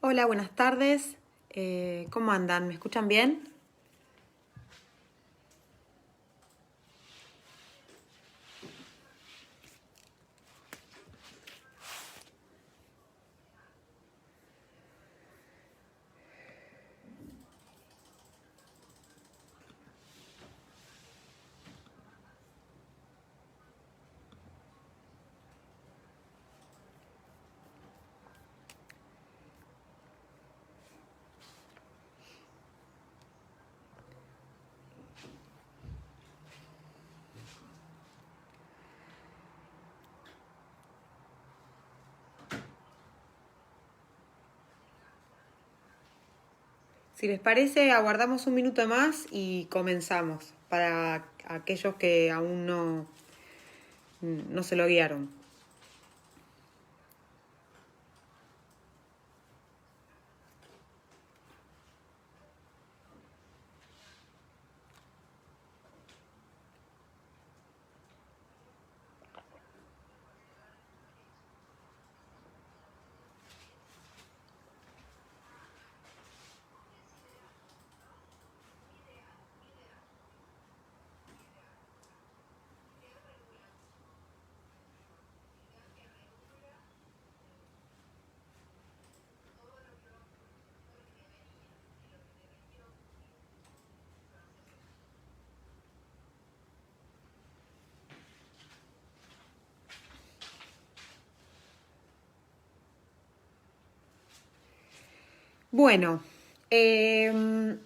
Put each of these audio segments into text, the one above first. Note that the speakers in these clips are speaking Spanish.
Hola, buenas tardes. ¿Cómo andan? ¿Me escuchan bien? Si les parece, aguardamos un minuto más y comenzamos para aquellos que aún no se lo guiaron. Bueno, espero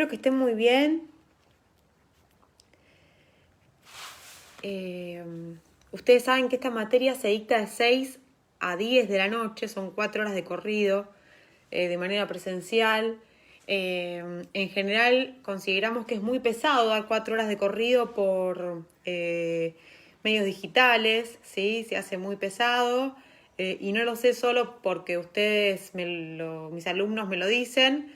que estén muy bien. Ustedes saben que esta materia se dicta de 6 a 10 de la noche, son 4 horas de corrido, de manera presencial. En general consideramos que es muy pesado dar 4 horas de corrido por medios digitales, ¿sí? Se hace muy pesado. Y no lo sé solo porque mis alumnos me lo dicen,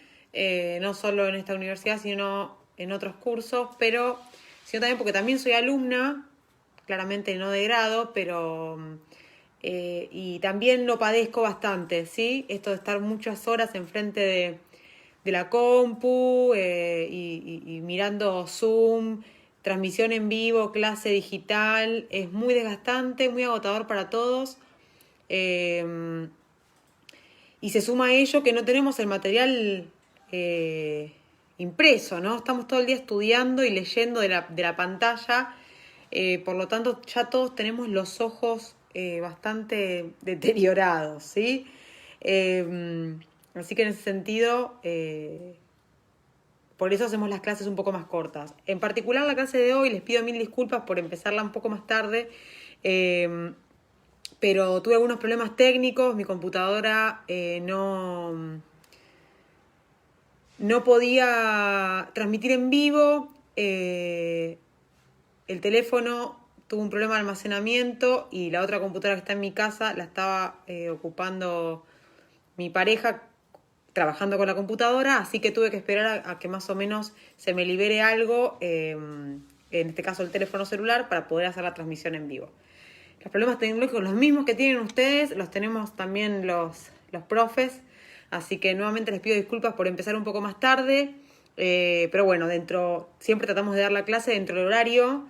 no solo en esta universidad, sino en otros cursos, pero sino también porque también soy alumna, claramente no de grado, pero y también lo padezco bastante, ¿sí? Esto de estar muchas horas enfrente de la compu y mirando Zoom, transmisión en vivo, clase digital, es muy desgastante, muy agotador para todos. Eh, y se suma a ello que no tenemos el material impreso, ¿no? Estamos todo el día estudiando y leyendo de la pantalla, por lo tanto ya todos tenemos los ojos bastante deteriorados, ¿sí? Así que en ese sentido, por eso hacemos las clases un poco más cortas. En particular la clase de hoy, les pido mil disculpas por empezarla un poco más tarde, pero tuve algunos problemas técnicos, mi computadora no podía transmitir en vivo, el teléfono tuvo un problema de almacenamiento y la otra computadora que está en mi casa la estaba ocupando mi pareja trabajando con la computadora, así que tuve que esperar a que más o menos se me libere algo, en este caso el teléfono celular, para poder hacer la transmisión en vivo. Los problemas tecnológicos, los mismos que tienen ustedes, los tenemos también los profes, así que nuevamente les pido disculpas por empezar un poco más tarde, pero bueno, siempre tratamos de dar la clase dentro del horario,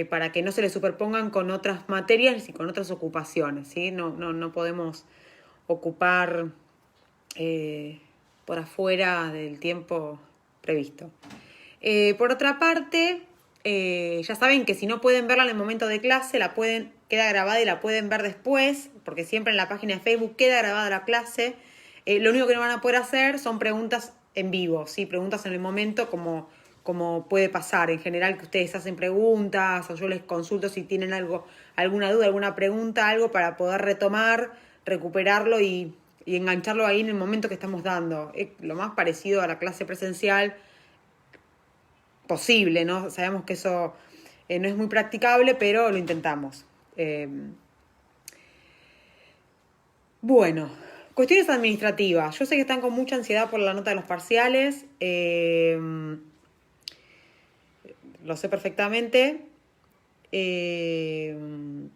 para que no se le superpongan con otras materias y con otras ocupaciones, ¿sí? No podemos ocupar por afuera del tiempo previsto. Por otra parte, ya saben que si no pueden verla en el momento de clase, queda grabada y la pueden ver después, porque siempre en la página de Facebook queda grabada la clase. Lo único que no van a poder hacer son preguntas en vivo, ¿sí? Preguntas en el momento como puede pasar en general, que ustedes hacen preguntas o yo les consulto si tienen alguna duda, alguna pregunta, algo para poder retomar, recuperarlo y engancharlo ahí en el momento que estamos dando. Es lo más parecido a la clase presencial posible, ¿no? Sabemos que eso no es muy practicable, pero lo intentamos. Bueno, cuestiones administrativas. Yo sé que están con mucha ansiedad por la nota de los parciales. Lo sé perfectamente.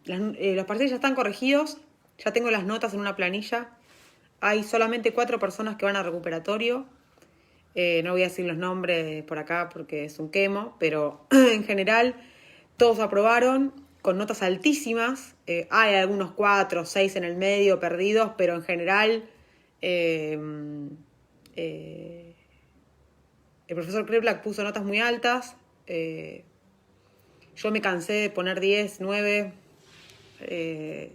Los parciales ya están corregidos. Ya tengo las notas en una planilla. Hay solamente 4 personas que van a recuperatorio. No voy a decir los nombres por acá porque es un quemo, pero en general todos aprobaron con notas altísimas. Hay algunos 4 o 6 en el medio perdidos, pero en general el profesor Kreplak puso notas muy altas. Yo me cansé de poner 10, 9.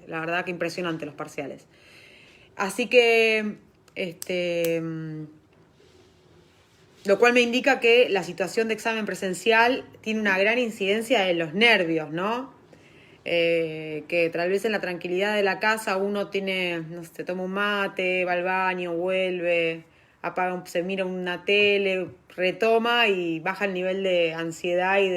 La verdad que impresionante los parciales. Así que lo cual me indica que la situación de examen presencial tiene una gran incidencia en los nervios, ¿no? Que tal vez en la tranquilidad de la casa uno tiene, no sé, toma un mate, va al baño, vuelve, apaga, se mira una tele, retoma y baja el nivel de ansiedad y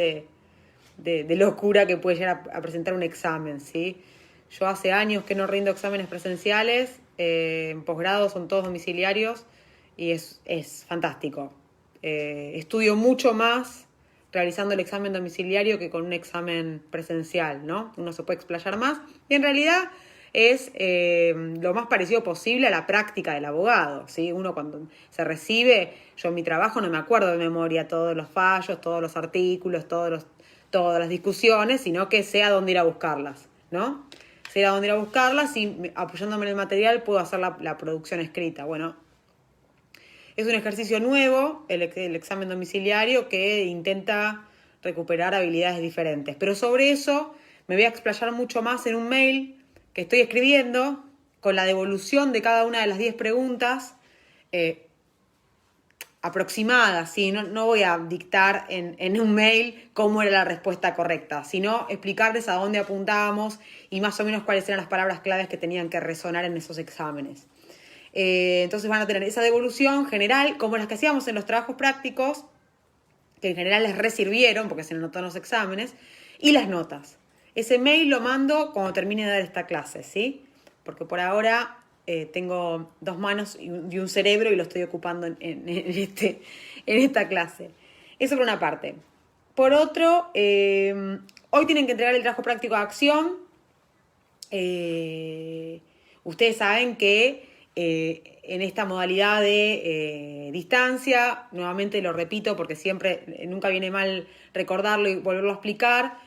de locura que puede llegar a presentar un examen, ¿sí? Yo hace años que no rindo exámenes presenciales, en posgrado son todos domiciliarios y es fantástico. Estudio mucho más realizando el examen domiciliario que con un examen presencial, ¿no? Uno se puede explayar más y en realidad es lo más parecido posible a la práctica del abogado, ¿sí? Uno cuando se recibe, yo en mi trabajo no me acuerdo de memoria todos los fallos, todos los artículos, todas las discusiones, sino que sé a dónde ir a buscarlas, ¿no? Sé a dónde ir a buscarlas y apoyándome en el material puedo hacer la producción escrita. Bueno, es un ejercicio nuevo, el examen domiciliario, que intenta recuperar habilidades diferentes. Pero sobre eso me voy a explayar mucho más en un mail que estoy escribiendo con la devolución de cada una de las 10 preguntas aproximadas. ¿Sí? No voy a dictar en un mail cómo era la respuesta correcta, sino explicarles a dónde apuntábamos y más o menos cuáles eran las palabras claves que tenían que resonar en esos exámenes. Entonces van a tener esa devolución general, como las que hacíamos en los trabajos prácticos, que en general les resirvieron porque se anotaron los exámenes, y las notas. Ese mail lo mando cuando termine de dar esta clase, ¿sí? Porque por ahora tengo 2 manos y un cerebro y lo estoy ocupando en esta clase. Eso por una parte. Por otro, hoy tienen que entregar el trabajo práctico de acción. Ustedes saben que en esta modalidad de distancia, nuevamente lo repito porque siempre, nunca viene mal recordarlo y volverlo a explicar,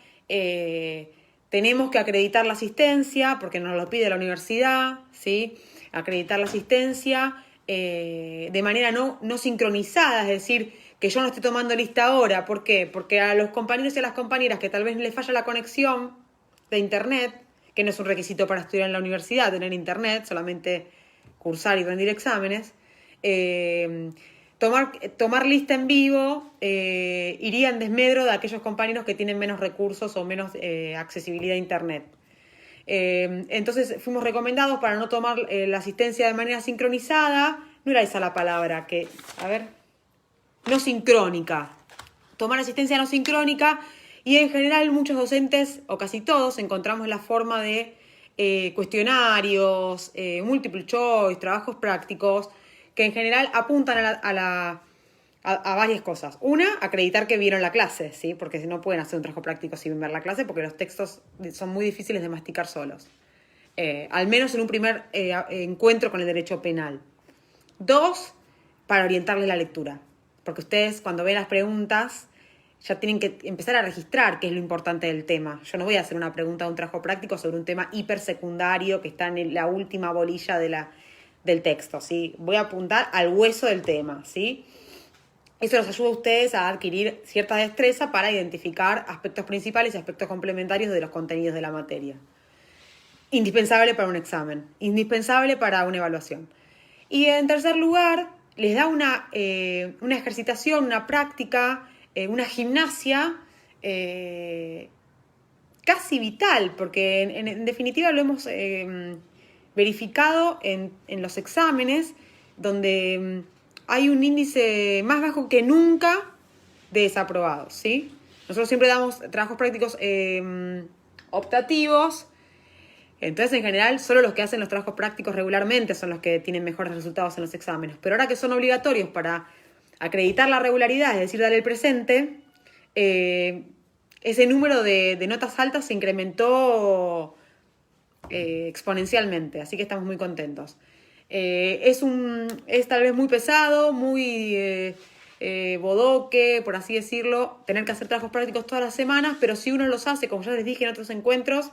tenemos que acreditar la asistencia porque nos lo pide la universidad, ¿sí? Acreditar la asistencia de manera no sincronizada, es decir, que yo no esté tomando lista ahora. ¿Por qué? Porque a los compañeros y a las compañeras que tal vez les falla la conexión de internet, que no es un requisito para estudiar en la universidad, tener internet, solamente cursar y rendir exámenes, tomar lista en vivo iría en desmedro de aquellos compañeros que tienen menos recursos o menos accesibilidad a internet. Entonces fuimos recomendados para no tomar la asistencia de manera sincronizada, no era esa la palabra, no sincrónica, tomar asistencia no sincrónica. Y en general muchos docentes, o casi todos, encontramos la forma de cuestionarios, multiple choice, trabajos prácticos, que en general apuntan a varias cosas. Una, acreditar que vieron la clase, ¿sí? Porque no pueden hacer un trabajo práctico sin ver la clase porque los textos son muy difíciles de masticar solos. Al menos en un primer encuentro con el derecho penal. 2, para orientarles la lectura. Porque ustedes cuando ven las preguntas ya tienen que empezar a registrar qué es lo importante del tema. Yo no voy a hacer una pregunta de un trabajo práctico sobre un tema hipersecundario que está en la última bolilla del texto, ¿sí? Voy a apuntar al hueso del tema, ¿sí? Eso los ayuda a ustedes a adquirir cierta destreza para identificar aspectos principales y aspectos complementarios de los contenidos de la materia. Indispensable para un examen, indispensable para una evaluación. Y en tercer lugar, les da una ejercitación, una práctica, una gimnasia casi vital, porque en definitiva lo hemos verificado en los exámenes, donde hay un índice más bajo que nunca de desaprobados, ¿sí? Nosotros siempre damos trabajos prácticos optativos. Entonces, en general, solo los que hacen los trabajos prácticos regularmente son los que tienen mejores resultados en los exámenes. Pero ahora que son obligatorios para acreditar la regularidad, es decir, dar el presente, ese número de notas altas se incrementó exponencialmente, así que estamos muy contentos. Es tal vez muy pesado, muy bodoque, por así decirlo, tener que hacer trabajos prácticos todas las semanas, pero si uno los hace, como ya les dije en otros encuentros,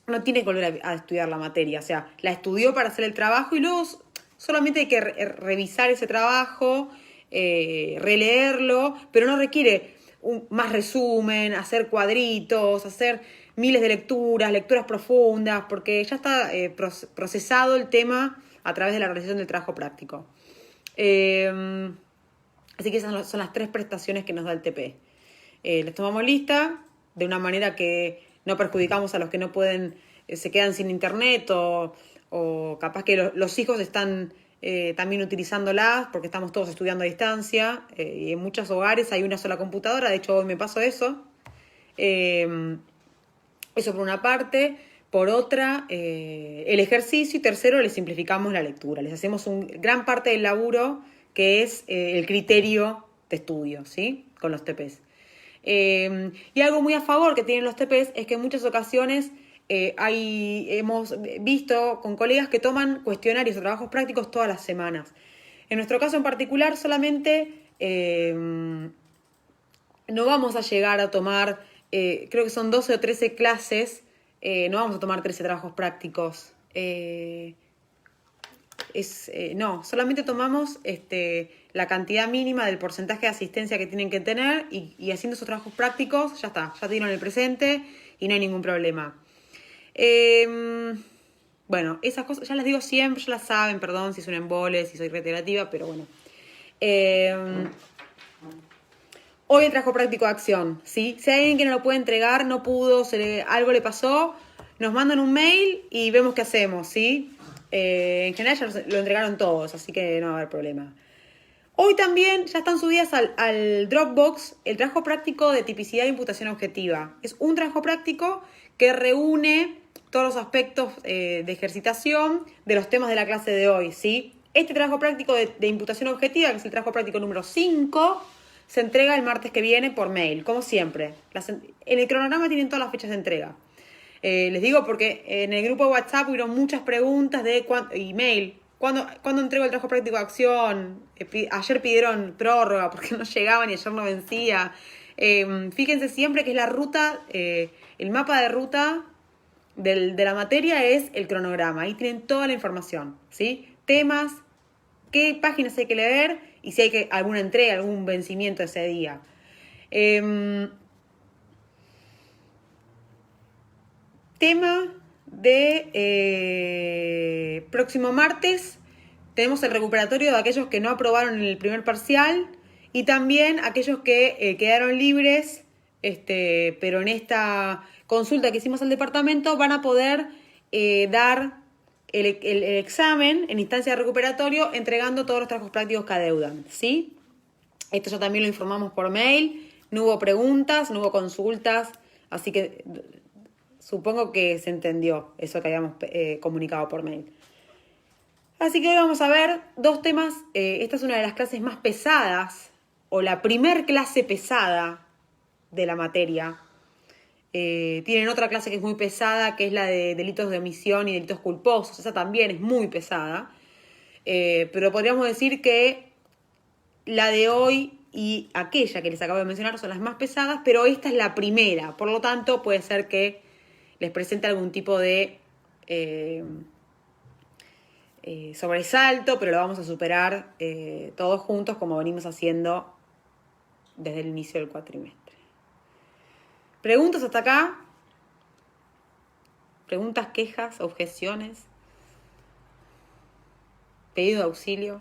no tiene que volver a estudiar la materia. O sea, la estudió para hacer el trabajo y luego solamente hay que revisar ese trabajo, releerlo, pero no requiere más resumen, hacer cuadritos, hacer miles de lecturas profundas, porque ya está procesado el tema a través de la realización del trabajo práctico. Así que esas son las 3 prestaciones que nos da el TP. Les tomamos lista de una manera que no perjudicamos a los que no pueden, se quedan sin internet o capaz que los hijos están también utilizándolas porque estamos todos estudiando a distancia y en muchos hogares hay una sola computadora. De hecho, hoy me pasó eso. Eso por una parte. Por otra, el ejercicio. Y tercero, les simplificamos la lectura. Les hacemos gran parte del laburo que es el criterio de estudio, ¿sí? Con los TPs. Y algo muy a favor que tienen los TPs es que en muchas ocasiones hemos visto con colegas que toman cuestionarios o trabajos prácticos todas las semanas. En nuestro caso en particular solamente no vamos a llegar a tomar, creo que son 12 o 13 clases, no vamos a tomar 13 trabajos prácticos. No, solamente tomamos la cantidad mínima del porcentaje de asistencia que tienen que tener y haciendo esos trabajos prácticos ya está, ya tienen el presente y no hay ningún problema. Bueno, esas cosas ya las digo siempre, ya las saben, perdón si es un embole, si soy reiterativa, pero bueno. Hoy el trabajo práctico de acción, ¿sí? Si hay alguien que no lo puede entregar, no pudo, algo le pasó, nos mandan un mail y vemos qué hacemos, ¿sí? En general ya lo entregaron todos, así que no va a haber problema. Hoy también ya están subidas al Dropbox el trabajo práctico de tipicidad e imputación objetiva. Es un trabajo práctico que reúne todos los aspectos de ejercitación de los temas de la clase de hoy, ¿sí? Este trabajo práctico de imputación objetiva, que es el trabajo práctico número 5, se entrega el martes que viene por mail, como siempre. En el cronograma tienen todas las fechas de entrega. Les digo porque en el grupo de WhatsApp hubieron muchas preguntas de email. ¿Cuándo entrego el trabajo práctico de acción? Ayer pidieron prórroga porque no llegaban y ayer no vencía. Fíjense siempre que es la ruta, el mapa de ruta de la materia es el cronograma. Ahí tienen toda la información, ¿sí? Temas, qué páginas hay que leer y si hay alguna entrega, algún vencimiento ese día. Tema de próximo martes tenemos el recuperatorio de aquellos que no aprobaron en el primer parcial y también aquellos que quedaron libres, pero en esta consulta que hicimos al departamento van a poder dar el examen en instancia de recuperatorio entregando todos los trabajos prácticos que adeudan, ¿sí? Esto ya también lo informamos por mail, no hubo preguntas, no hubo consultas, así que supongo que se entendió eso que habíamos comunicado por mail. Así que hoy vamos a ver 2 temas. Esta es una de las clases más pesadas, o la primer clase pesada de la materia. Tienen otra clase que es muy pesada, que es la de delitos de omisión y delitos culposos. Esa también es muy pesada. Pero podríamos decir que la de hoy y aquella que les acabo de mencionar son las más pesadas, pero esta es la primera. Por lo tanto, puede ser que les presente algún tipo de sobresalto, pero lo vamos a superar todos juntos como venimos haciendo desde el inicio del cuatrimestre. ¿Preguntas hasta acá? ¿Preguntas, quejas, objeciones? ¿Pedido de auxilio?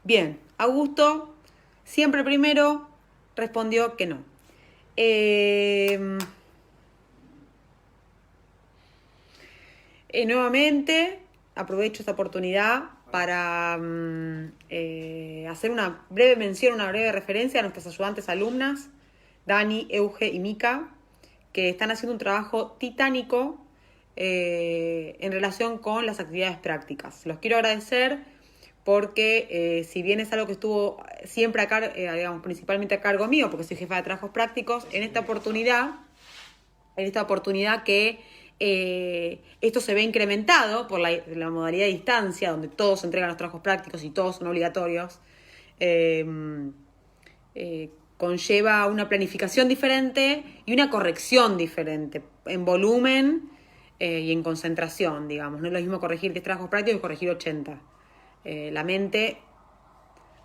Bien, Augusto, siempre primero, respondió que no. Nuevamente, aprovecho esta oportunidad para hacer una breve mención, una breve referencia a nuestras ayudantes alumnas, Dani, Euge y Mica, que están haciendo un trabajo titánico en relación con las actividades prácticas. Los quiero agradecer porque si bien es algo que estuvo siempre digamos, principalmente a cargo mío, porque soy jefa de trabajos prácticos, en esta oportunidad que esto se ve incrementado por la modalidad de distancia, donde todos entregan los trabajos prácticos y todos son obligatorios, conlleva una planificación diferente y una corrección diferente en volumen y en concentración, digamos. No es lo mismo corregir 10 trabajos prácticos que corregir 80. La mente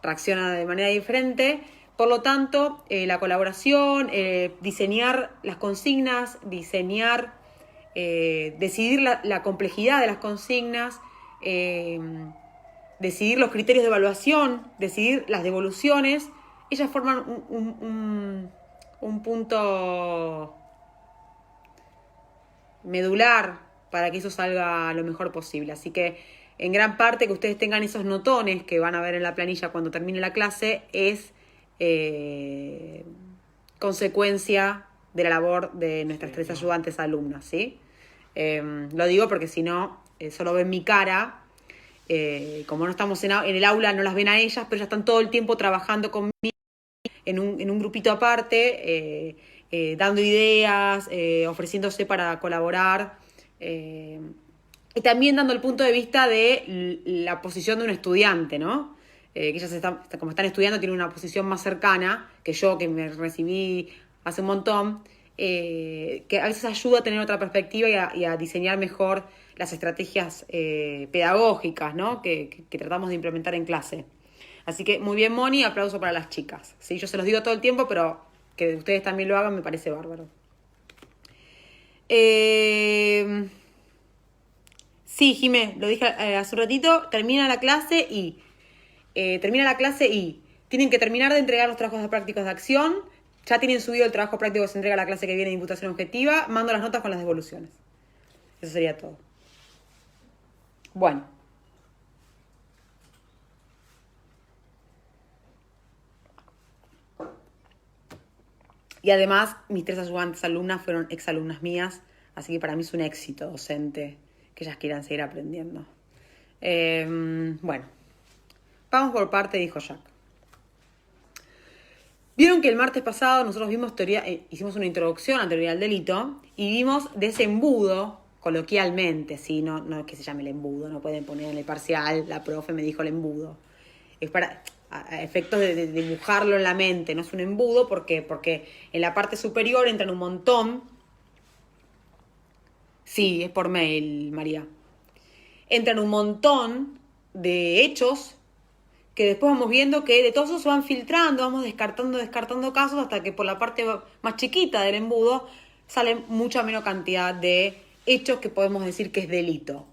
reacciona de manera diferente. Por lo tanto, la colaboración, diseñar las consignas, decidir la complejidad de las consignas, decidir los criterios de evaluación, decidir las devoluciones, ellas forman un punto medular para que eso salga lo mejor posible. Así que en gran parte que ustedes tengan esos notones que van a ver en la planilla cuando termine la clase es consecuencia de la labor de nuestras 3 ayudantes alumnas, ¿sí? Lo digo porque si no, solo ven mi cara. Como no estamos en el aula, no las ven a ellas, pero ya están todo el tiempo trabajando conmigo en un grupito aparte, dando ideas, ofreciéndose para colaborar, y también dando el punto de vista de la posición de un estudiante, ¿no? Que ellas como están estudiando, tienen una posición más cercana que yo, que me recibí hace un montón, que a veces ayuda a tener otra perspectiva y a diseñar mejor las estrategias pedagógicas, ¿no? que tratamos de implementar en clase. Así que muy bien, Moni, aplauso para las chicas. ¿Sí? Yo se los digo todo el tiempo, pero que ustedes también lo hagan me parece bárbaro. Sí, Jimé, lo dije hace un ratito, termina la clase y tienen que terminar de entregar los trabajos prácticos de acción. Ya tienen subido el trabajo práctico que se entrega la clase que viene de imputación objetiva. Mando las notas con las devoluciones. Eso sería todo. Bueno. Y además, mis 3 ayudantes alumnas fueron exalumnas mías, así que para mí es un éxito docente que ellas quieran seguir aprendiendo. Bueno, vamos por parte, dijo Jack. Vieron que el martes pasado nosotros vimos hicimos una introducción a la teoría del delito y vimos de ese embudo, coloquialmente, ¿sí? No es que se llame el embudo, no pueden poner en el parcial, la profe me dijo el embudo. Es para a efectos de dibujarlo en la mente, no es un embudo, ¿por qué? Porque en la parte superior entran un montón. Sí, es por mail, María. Entran un montón de hechos que después vamos viendo que de todos esos se van filtrando, vamos descartando casos hasta que por la parte más chiquita del embudo sale mucha menos cantidad de hechos que podemos decir que es delito.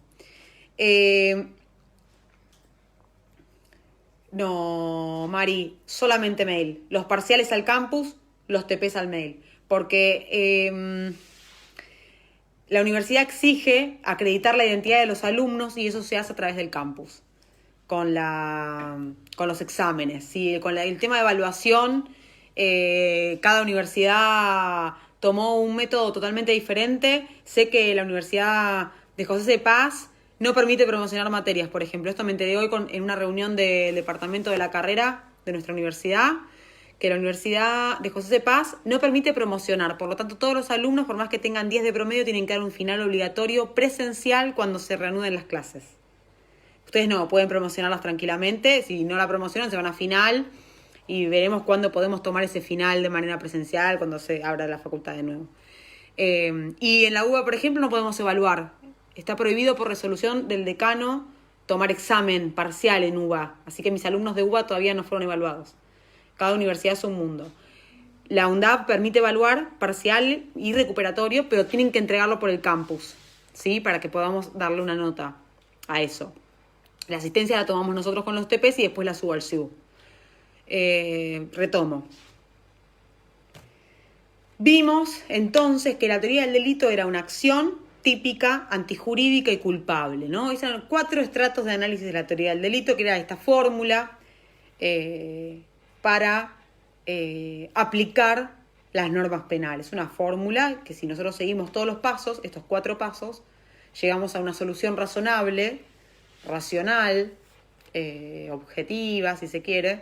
No, Mari, solamente mail. Los parciales al campus, los TPs al mail. Porque la universidad exige acreditar la identidad de los alumnos y eso se hace a través del campus, con los exámenes. ¿Sí? Con el tema de evaluación, cada universidad tomó un método totalmente diferente. Sé que la Universidad de José C. Paz no permite promocionar materias, por ejemplo. Esto me enteré hoy en una reunión del departamento de la carrera de nuestra universidad, que la Universidad de José C. Paz no permite promocionar. Por lo tanto, todos los alumnos, por más que tengan 10 de promedio, tienen que dar un final obligatorio presencial cuando se reanuden las clases. Ustedes no, pueden promocionarlas tranquilamente. Si no la promocionan, se van a final y veremos cuándo podemos tomar ese final de manera presencial, cuando se abra la facultad de nuevo. Y en la UBA, por ejemplo, no podemos evaluar. Está prohibido por resolución del decano tomar examen parcial en UBA. Así que mis alumnos de UBA todavía no fueron evaluados. Cada universidad es un mundo. La UNDAP permite evaluar parcial y recuperatorio, pero tienen que entregarlo por el campus, ¿sí? Para que podamos darle una nota a eso. La asistencia la tomamos nosotros con los TPs y después la subo al SIU. Retomo. Vimos entonces que la teoría del delito era una acción típica, antijurídica y culpable, ¿no? Esos eran 4 estratos de análisis de la teoría del delito, que era esta fórmula para aplicar las normas penales. Una fórmula que si nosotros seguimos todos los pasos, estos 4 pasos, llegamos a una solución razonable, racional, objetiva, si se quiere,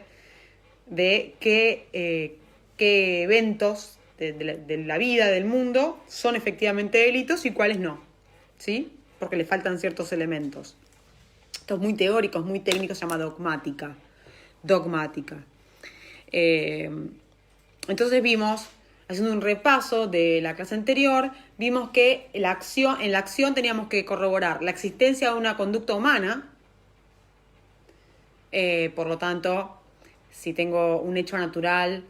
de qué eventos de la vida, del mundo, son efectivamente delitos y cuáles no, ¿sí? Porque le faltan ciertos elementos. Esto es muy teórico, es muy técnico, se llama dogmática. Entonces vimos, haciendo un repaso de la clase anterior, vimos que en la acción teníamos que corroborar la existencia de una conducta humana. Por lo tanto, si tengo un hecho natural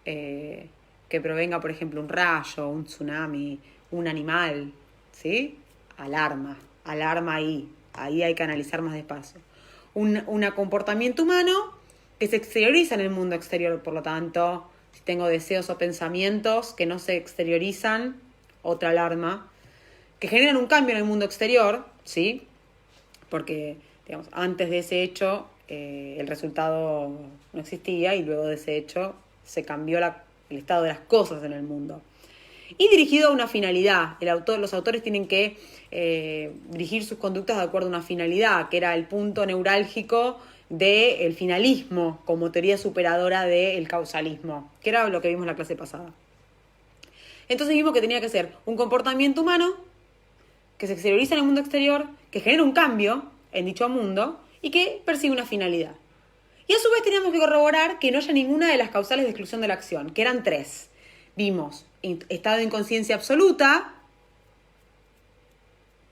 que provenga, por ejemplo, un rayo, un tsunami, un animal, ¿sí? Alarma ahí hay que analizar más despacio. Un comportamiento humano que se exterioriza en el mundo exterior, por lo tanto, si tengo deseos o pensamientos que no se exteriorizan, otra alarma, que generan un cambio en el mundo exterior, ¿sí? Porque, digamos, antes de ese hecho el resultado no existía y luego de ese hecho se cambió el estado de las cosas en el mundo. Y dirigido a una finalidad. Los autores tienen que dirigir sus conductas de acuerdo a una finalidad, que era el punto neurálgico del finalismo como teoría superadora del causalismo, que era lo que vimos en la clase pasada. Entonces vimos que tenía que ser un comportamiento humano que se exterioriza en el mundo exterior, que genera un cambio en dicho mundo y que persigue una finalidad. Y a su vez teníamos que corroborar que no haya ninguna de las causales de exclusión de la acción, que eran 3. Vimos estado de inconsciencia absoluta,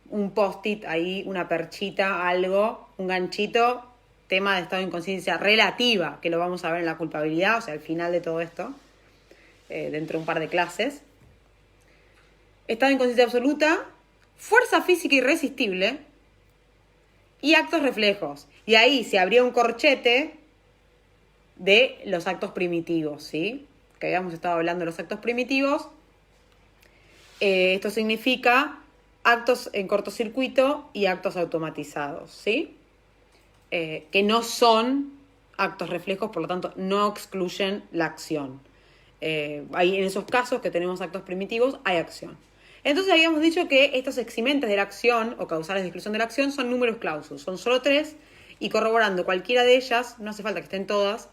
un post-it ahí, una perchita, algo, un ganchito, tema de estado de inconsciencia relativa, que lo vamos a ver en la culpabilidad, o sea, al final de todo esto, dentro de un par de clases. Estado de inconsciencia absoluta, fuerza física irresistible y actos reflejos. Y ahí se abría un corchete de los actos primitivos, ¿sí? Que habíamos estado hablando de los actos primitivos. Esto significa actos en cortocircuito y actos automatizados, ¿sí? Que no son actos reflejos, por lo tanto no excluyen la acción. Ahí en esos casos que tenemos actos primitivos hay acción. Entonces habíamos dicho que estos eximentes de la acción o causales de exclusión de la acción son números clausus, son solo 3 y corroborando cualquiera de ellas, no hace falta que estén todas,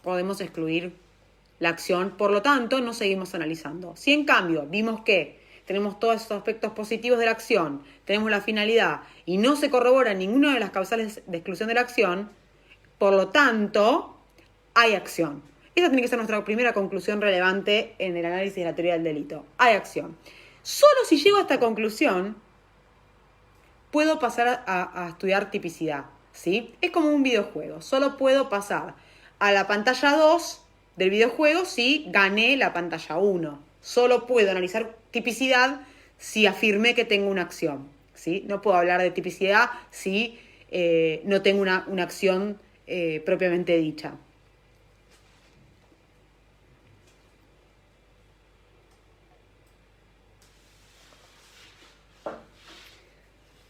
podemos excluir la acción, por lo tanto no seguimos analizando. Si en cambio vimos que tenemos todos estos aspectos positivos de la acción, tenemos la finalidad y no se corrobora ninguna de las causales de exclusión de la acción, por lo tanto hay acción. Esa tiene que ser nuestra primera conclusión relevante en el análisis de la teoría del delito. Hay acción. Solo si llego a esta conclusión puedo pasar a estudiar tipicidad, ¿sí? Es como un videojuego. Solo puedo pasar a la pantalla 2 del videojuego si gané la pantalla 1. Solo puedo analizar tipicidad si afirmé que tengo una acción, ¿sí? No puedo hablar de tipicidad si no tengo una acción propiamente dicha.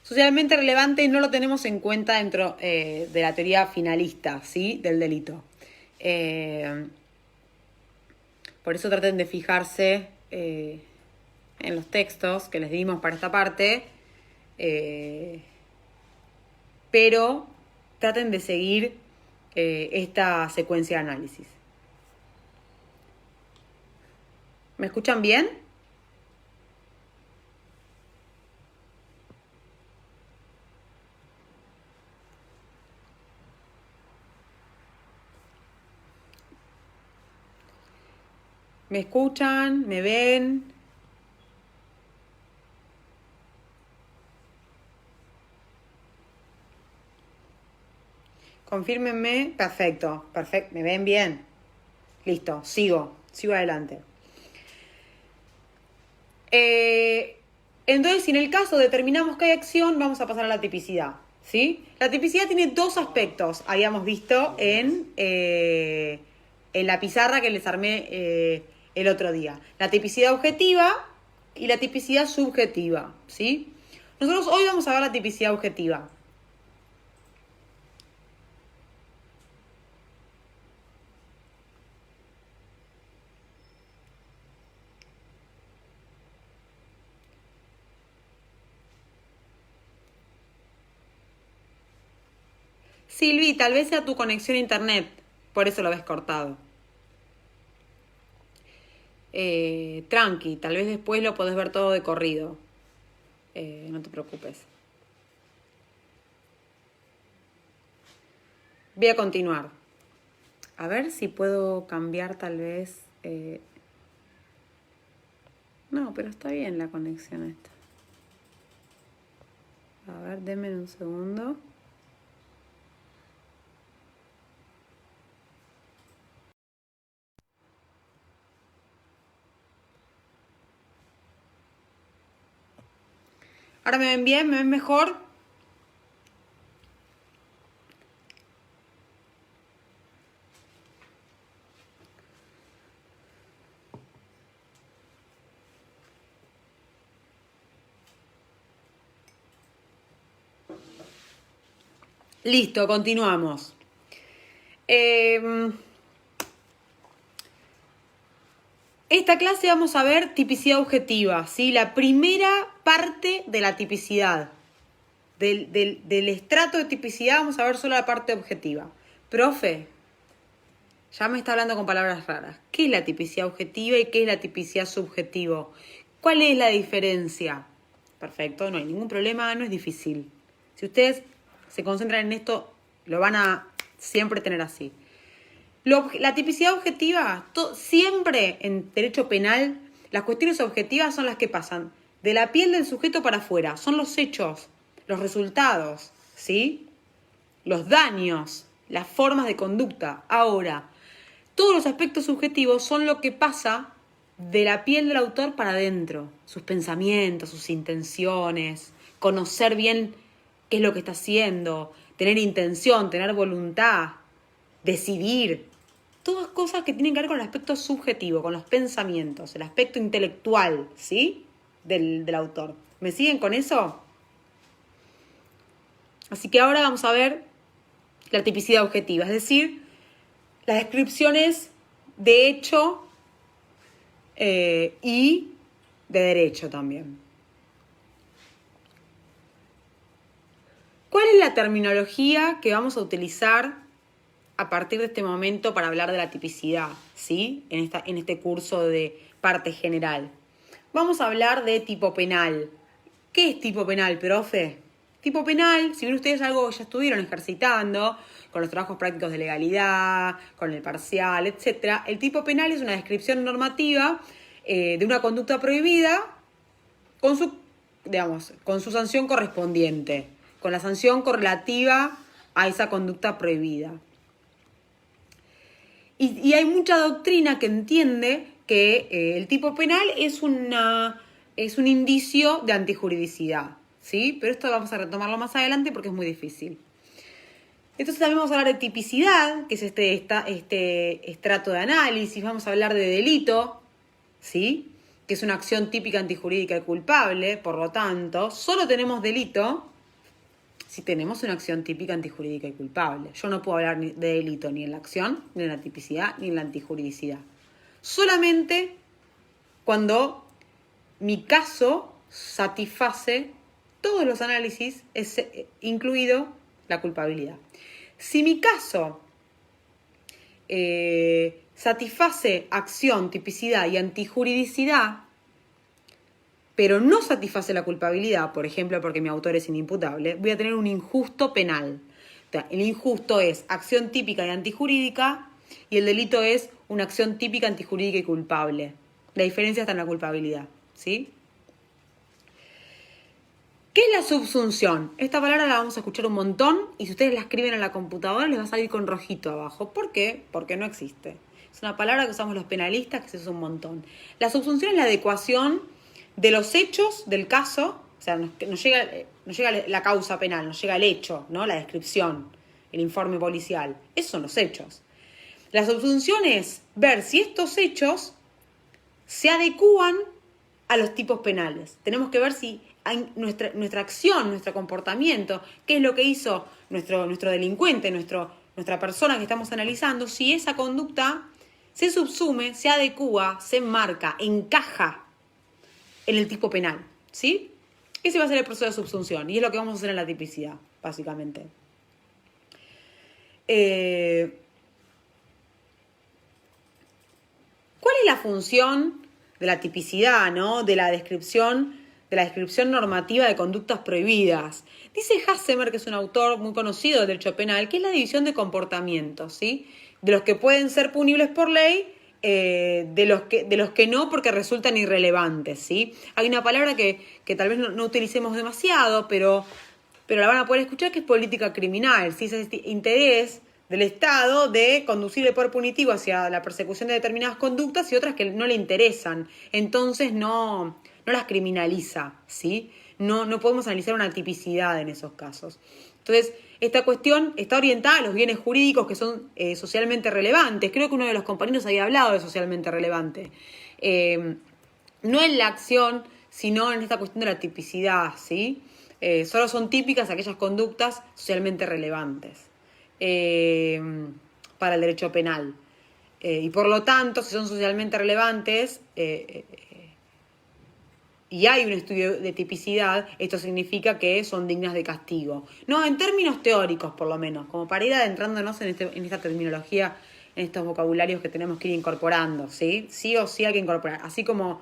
Socialmente relevante no lo tenemos en cuenta dentro de la teoría finalista, ¿sí? Del delito. Por eso traten de fijarse en los textos que les dimos para esta parte, pero traten de seguir esta secuencia de análisis. ¿Me escuchan bien? ¿Me escuchan? ¿Me ven? Confírmenme. Perfecto. ¿Me ven bien? Listo, sigo adelante. Entonces, si en el caso determinamos que hay acción, vamos a pasar a la tipicidad, ¿sí? La tipicidad tiene 2 aspectos, habíamos visto en la pizarra que les armé el otro día. La tipicidad objetiva y la tipicidad subjetiva, ¿sí? Nosotros hoy vamos a ver la tipicidad objetiva. Silvi, tal vez sea tu conexión a internet, por eso lo ves cortado. Tranqui, tal vez después lo podés ver todo de corrido. No te preocupes. Voy a continuar. A ver si puedo cambiar tal vez... No, pero está bien la conexión esta. A ver, denme un segundo. Ahora me ven bien, me ven mejor. Listo, continuamos. Esta clase vamos a ver tipicidad objetiva, ¿sí? La primera parte de la tipicidad. Del estrato de tipicidad vamos a ver solo la parte objetiva. Profe, ya me está hablando con palabras raras. ¿Qué es la tipicidad objetiva y qué es la tipicidad subjetiva? ¿Cuál es la diferencia? Perfecto, no hay ningún problema, no es difícil. Si ustedes se concentran en esto, lo van a siempre tener así. La tipicidad objetiva, siempre en derecho penal, las cuestiones objetivas son las que pasan de la piel del sujeto para afuera. Son los hechos, los resultados, ¿sí? Los daños, las formas de conducta. Ahora, todos los aspectos subjetivos son lo que pasa de la piel del autor para adentro. Sus pensamientos, sus intenciones, conocer bien qué es lo que está haciendo, tener intención, tener voluntad, decidir. Todas cosas que tienen que ver con el aspecto subjetivo, con los pensamientos, el aspecto intelectual, ¿sí? Del autor. ¿Me siguen con eso? Así que ahora vamos a ver la tipicidad objetiva, es decir, las descripciones de hecho y de derecho también. ¿Cuál es la terminología que vamos a utilizar a partir de este momento para hablar de la tipicidad, ¿sí? En este curso de parte general? Vamos a hablar de tipo penal. ¿Qué es tipo penal, profe? Tipo penal, si bien ustedes algo ya estuvieron ejercitando, con los trabajos prácticos de legalidad, con el parcial, etc., el tipo penal es una descripción normativa de una conducta prohibida con su sanción correspondiente, con la sanción correlativa a esa conducta prohibida. Y hay mucha doctrina que entiende que el tipo penal es un indicio de antijuridicidad, ¿sí? Pero esto vamos a retomarlo más adelante porque es muy difícil. Entonces también vamos a hablar de tipicidad, que es este estrato de análisis. Vamos a hablar de delito, ¿sí? Que es una acción típica antijurídica y culpable. Por lo tanto, solo tenemos delito si tenemos una acción típica antijurídica y culpable. Yo no puedo hablar de delito ni en la acción, ni en la tipicidad, ni en la antijuridicidad. Solamente cuando mi caso satisface todos los análisis, incluido la culpabilidad. Si mi caso satisface acción, tipicidad y antijuridicidad, pero no satisface la culpabilidad, por ejemplo, porque mi autor es inimputable, voy a tener un injusto penal. O sea, el injusto es acción típica y antijurídica y el delito es una acción típica, antijurídica y culpable. La diferencia está en la culpabilidad, ¿sí? ¿Qué es la subsunción? Esta palabra la vamos a escuchar un montón y si ustedes la escriben en la computadora les va a salir con rojito abajo. ¿Por qué? Porque no existe. Es una palabra que usamos los penalistas que se usa un montón. La subsunción es la adecuación de los hechos del caso, o sea, nos llega la causa penal, nos llega el hecho, ¿no? La descripción, el informe policial. Esos son los hechos. La subsunción es ver si estos hechos se adecúan a los tipos penales. Tenemos que ver si nuestra acción, nuestro comportamiento, qué es lo que hizo nuestro delincuente, nuestra persona que estamos analizando, si esa conducta se subsume, se adecúa, se enmarca, encaja en el tipo penal, ¿sí? Ese va a ser el proceso de subsunción y es lo que vamos a hacer en la tipicidad, básicamente. ¿Cuál es la función de la tipicidad, ¿no? de la descripción normativa de conductas prohibidas? Dice Hassemer, que es un autor muy conocido del derecho penal, que es la división de comportamientos, ¿sí? De los que pueden ser punibles por ley, de los que no, porque resultan irrelevantes, ¿sí? Hay una palabra que tal vez no utilicemos demasiado, pero la van a poder escuchar, que es política criminal, ¿sí? Es este interés del Estado de conducir el poder punitivo hacia la persecución de determinadas conductas y otras que no le interesan. Entonces no las criminaliza, ¿sí? No podemos analizar una tipicidad en esos casos. Entonces, esta cuestión está orientada a los bienes jurídicos que son socialmente relevantes. Creo que uno de los compañeros había hablado de socialmente relevante. No en la acción, sino en esta cuestión de la tipicidad, ¿sí? Solo son típicas aquellas conductas socialmente relevantes para el derecho penal. Y por lo tanto, si son socialmente relevantes y hay un estudio de tipicidad, esto significa que son dignas de castigo. No, en términos teóricos, por lo menos, como para ir adentrándonos en esta terminología, en estos vocabularios que tenemos que ir incorporando, ¿sí? Sí o sí hay que incorporar. Así como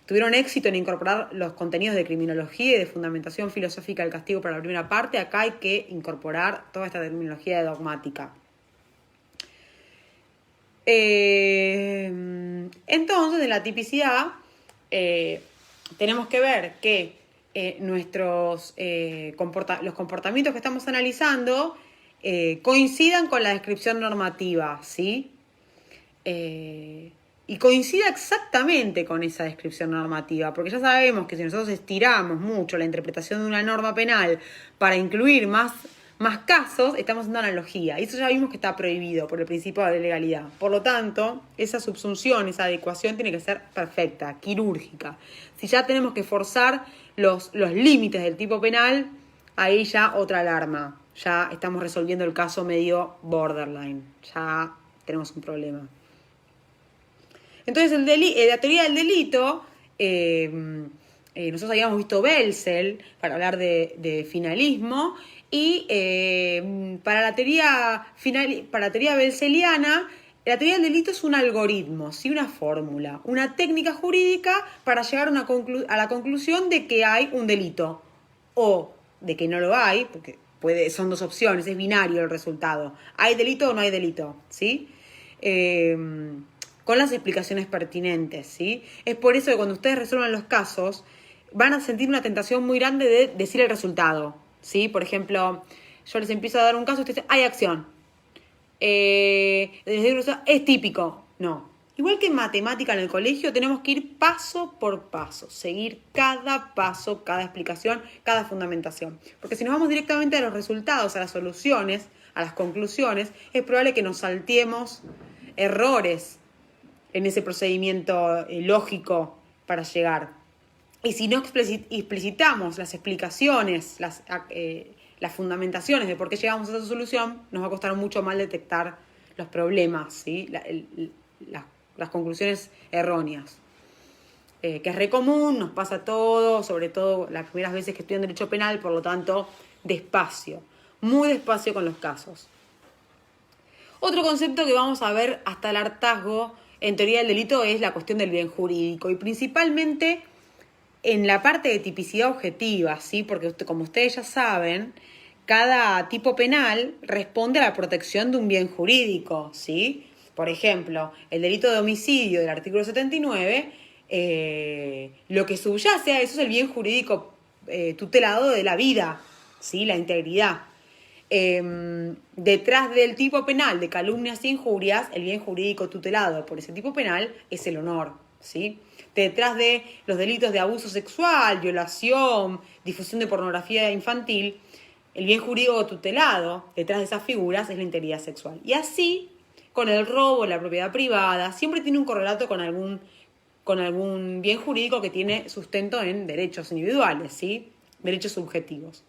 tuvieron éxito en incorporar los contenidos de criminología y de fundamentación filosófica del castigo para la primera parte, acá hay que incorporar toda esta terminología de dogmática. Entonces, en la tipicidad tenemos que ver que los comportamientos que estamos analizando coincidan con la descripción normativa, ¿sí? Y coincida exactamente con esa descripción normativa, porque ya sabemos que si nosotros estiramos mucho la interpretación de una norma penal para incluir más casos, estamos haciendo analogía. Y eso ya vimos que está prohibido por el principio de legalidad. Por lo tanto, esa subsunción, esa adecuación tiene que ser perfecta, quirúrgica. Si ya tenemos que forzar los límites del tipo penal, ahí ya otra alarma. Ya estamos resolviendo el caso medio borderline. Ya tenemos un problema. Entonces, la teoría del delito, nosotros habíamos visto Belzel para hablar de finalismo, y para la teoría belzeliana, la teoría del delito es un algoritmo, ¿sí? Una fórmula, una técnica jurídica para llegar a la conclusión de que hay un delito o de que no lo hay, porque son dos opciones, es binario el resultado. ¿Hay delito o no hay delito? ¿Sí? Con las explicaciones pertinentes, ¿sí? Es por eso que cuando ustedes resuelvan los casos, van a sentir una tentación muy grande de decir el resultado, ¿sí? Por ejemplo, yo les empiezo a dar un caso y ustedes dicen, hay acción. Es típico. No. Igual que en matemática en el colegio, tenemos que ir paso por paso, seguir cada paso, cada explicación, cada fundamentación. Porque si nos vamos directamente a los resultados, a las soluciones, a las conclusiones, es probable que nos salteemos errores en ese procedimiento lógico para llegar. Y si no explicitamos las explicaciones, las fundamentaciones de por qué llegamos a esa solución, nos va a costar mucho más detectar los problemas, ¿sí? Las conclusiones erróneas. Que es re común, nos pasa a todos, sobre todo las primeras veces que estudian derecho penal, por lo tanto, despacio, muy despacio con los casos. Otro concepto que vamos a ver hasta el hartazgo en teoría del delito es la cuestión del bien jurídico, y principalmente en la parte de tipicidad objetiva, ¿sí? Porque como ustedes ya saben, cada tipo penal responde a la protección de un bien jurídico, ¿sí? Por ejemplo, el delito de homicidio del artículo 79, lo que subyace a eso es el bien jurídico tutelado de la vida, ¿sí? La integridad. Detrás del tipo penal de calumnias e injurias, el bien jurídico tutelado por ese tipo penal es el honor, ¿sí? Detrás de los delitos de abuso sexual, violación, difusión de pornografía infantil, el bien jurídico tutelado detrás de esas figuras es la integridad sexual. Y así, con el robo, la propiedad privada, siempre tiene un correlato con algún bien jurídico que tiene sustento en derechos individuales, ¿sí? Derechos subjetivos.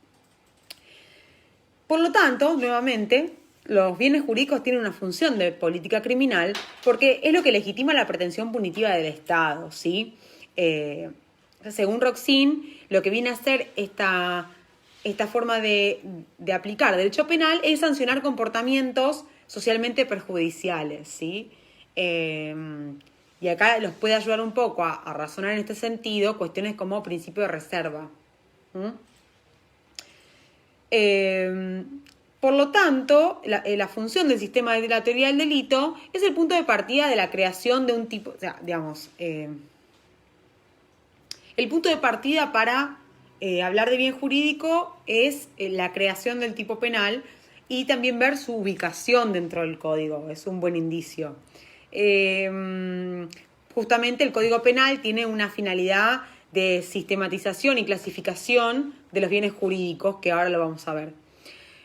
Por lo tanto, nuevamente, los bienes jurídicos tienen una función de política criminal porque es lo que legitima la pretensión punitiva del Estado, ¿sí? Según Roxin, lo que viene a hacer esta esta forma de aplicar derecho penal es sancionar comportamientos socialmente perjudiciales, ¿sí? Y acá los puede ayudar un poco a razonar en este sentido cuestiones como principio de reserva. Por lo tanto, la función del sistema de la teoría del delito es el punto de partida de la creación de un tipo, o sea, digamos, el punto de partida para hablar de bien jurídico es la creación del tipo penal y también ver su ubicación dentro del código, es un buen indicio. Justamente el Código Penal tiene una finalidad de sistematización y clasificación de los bienes jurídicos, que ahora lo vamos a ver.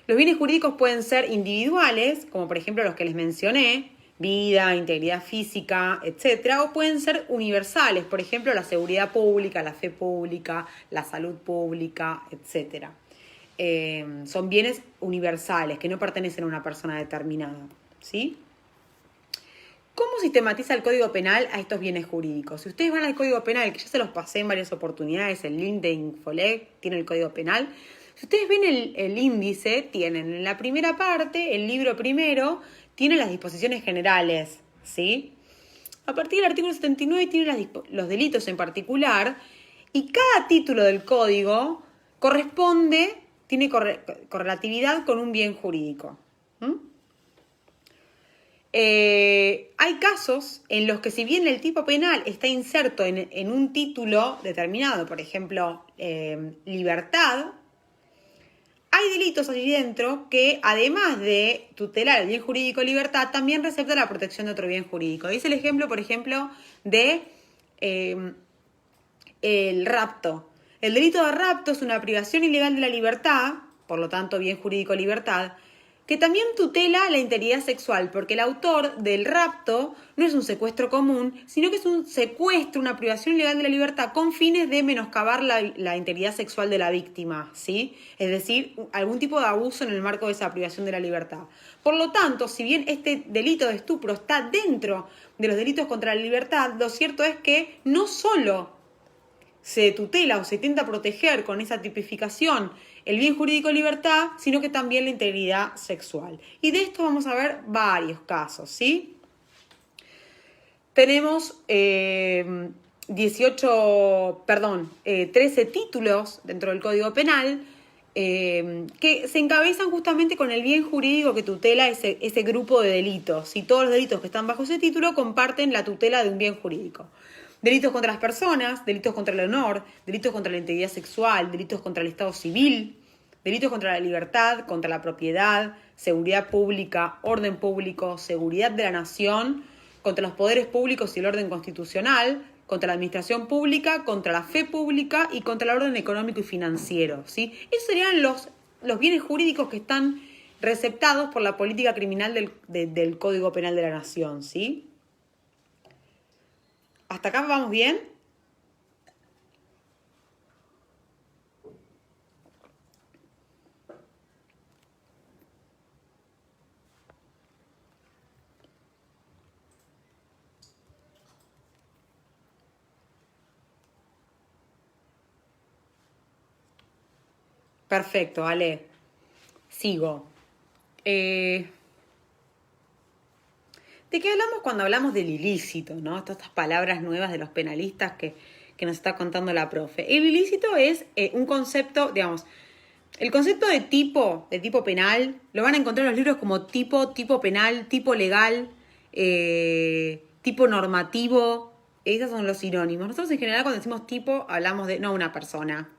Los bienes jurídicos pueden ser individuales, como por ejemplo los que les mencioné, vida, integridad física, etc. O pueden ser universales, por ejemplo la seguridad pública, la fe pública, la salud pública, etc. Son bienes universales que no pertenecen a una persona determinada, ¿sí? ¿Cómo sistematiza el Código Penal a estos bienes jurídicos? Si ustedes van al Código Penal, que ya se los pasé en varias oportunidades, el link de Infoleg tiene el Código Penal. Si ustedes ven el índice, tienen en la primera parte, el libro primero, tiene las disposiciones generales, ¿sí? A partir del artículo 79 tiene los delitos en particular, y cada título del código tiene correlatividad con un bien jurídico. Hay casos en los que si bien el tipo penal está inserto en un título determinado, por ejemplo, libertad, hay delitos allí dentro que, además de tutelar el bien jurídico libertad, también recepta la protección de otro bien jurídico. Es el ejemplo, por ejemplo, de el rapto. El delito de rapto es una privación ilegal de la libertad, por lo tanto, bien jurídico libertad, que también tutela la integridad sexual, porque el autor del rapto no es un secuestro común, sino que es un secuestro, una privación ilegal de la libertad con fines de menoscabar la integridad sexual de la víctima, ¿sí? Es decir, algún tipo de abuso en el marco de esa privación de la libertad. Por lo tanto, si bien este delito de estupro está dentro de los delitos contra la libertad, lo cierto es que no solo se tutela o se intenta proteger con esa tipificación el bien jurídico libertad, sino que también la integridad sexual. Y de esto vamos a ver varios casos, ¿sí? Tenemos 13 títulos dentro del Código Penal que se encabezan justamente con el bien jurídico que tutela ese grupo de delitos. Y todos los delitos que están bajo ese título comparten la tutela de un bien jurídico. Delitos contra las personas, delitos contra el honor, delitos contra la integridad sexual, delitos contra el Estado civil, delitos contra la libertad, contra la propiedad, seguridad pública, orden público, seguridad de la nación, contra los poderes públicos y el orden constitucional, contra la administración pública, contra la fe pública y contra el orden económico y financiero, ¿sí? Esos serían los bienes jurídicos que están receptados por la política criminal del Código Penal de la Nación, ¿sí? ¿Hasta acá vamos bien? Perfecto, Ale. Sigo. ¿De qué hablamos cuando hablamos del ilícito, ¿no? Todas estas palabras nuevas de los penalistas que nos está contando la profe. El ilícito es un concepto, digamos, el concepto de tipo penal, lo van a encontrar en los libros como tipo penal, tipo legal, tipo normativo. Esos son los sinónimos. Nosotros en general cuando decimos tipo hablamos de no una persona,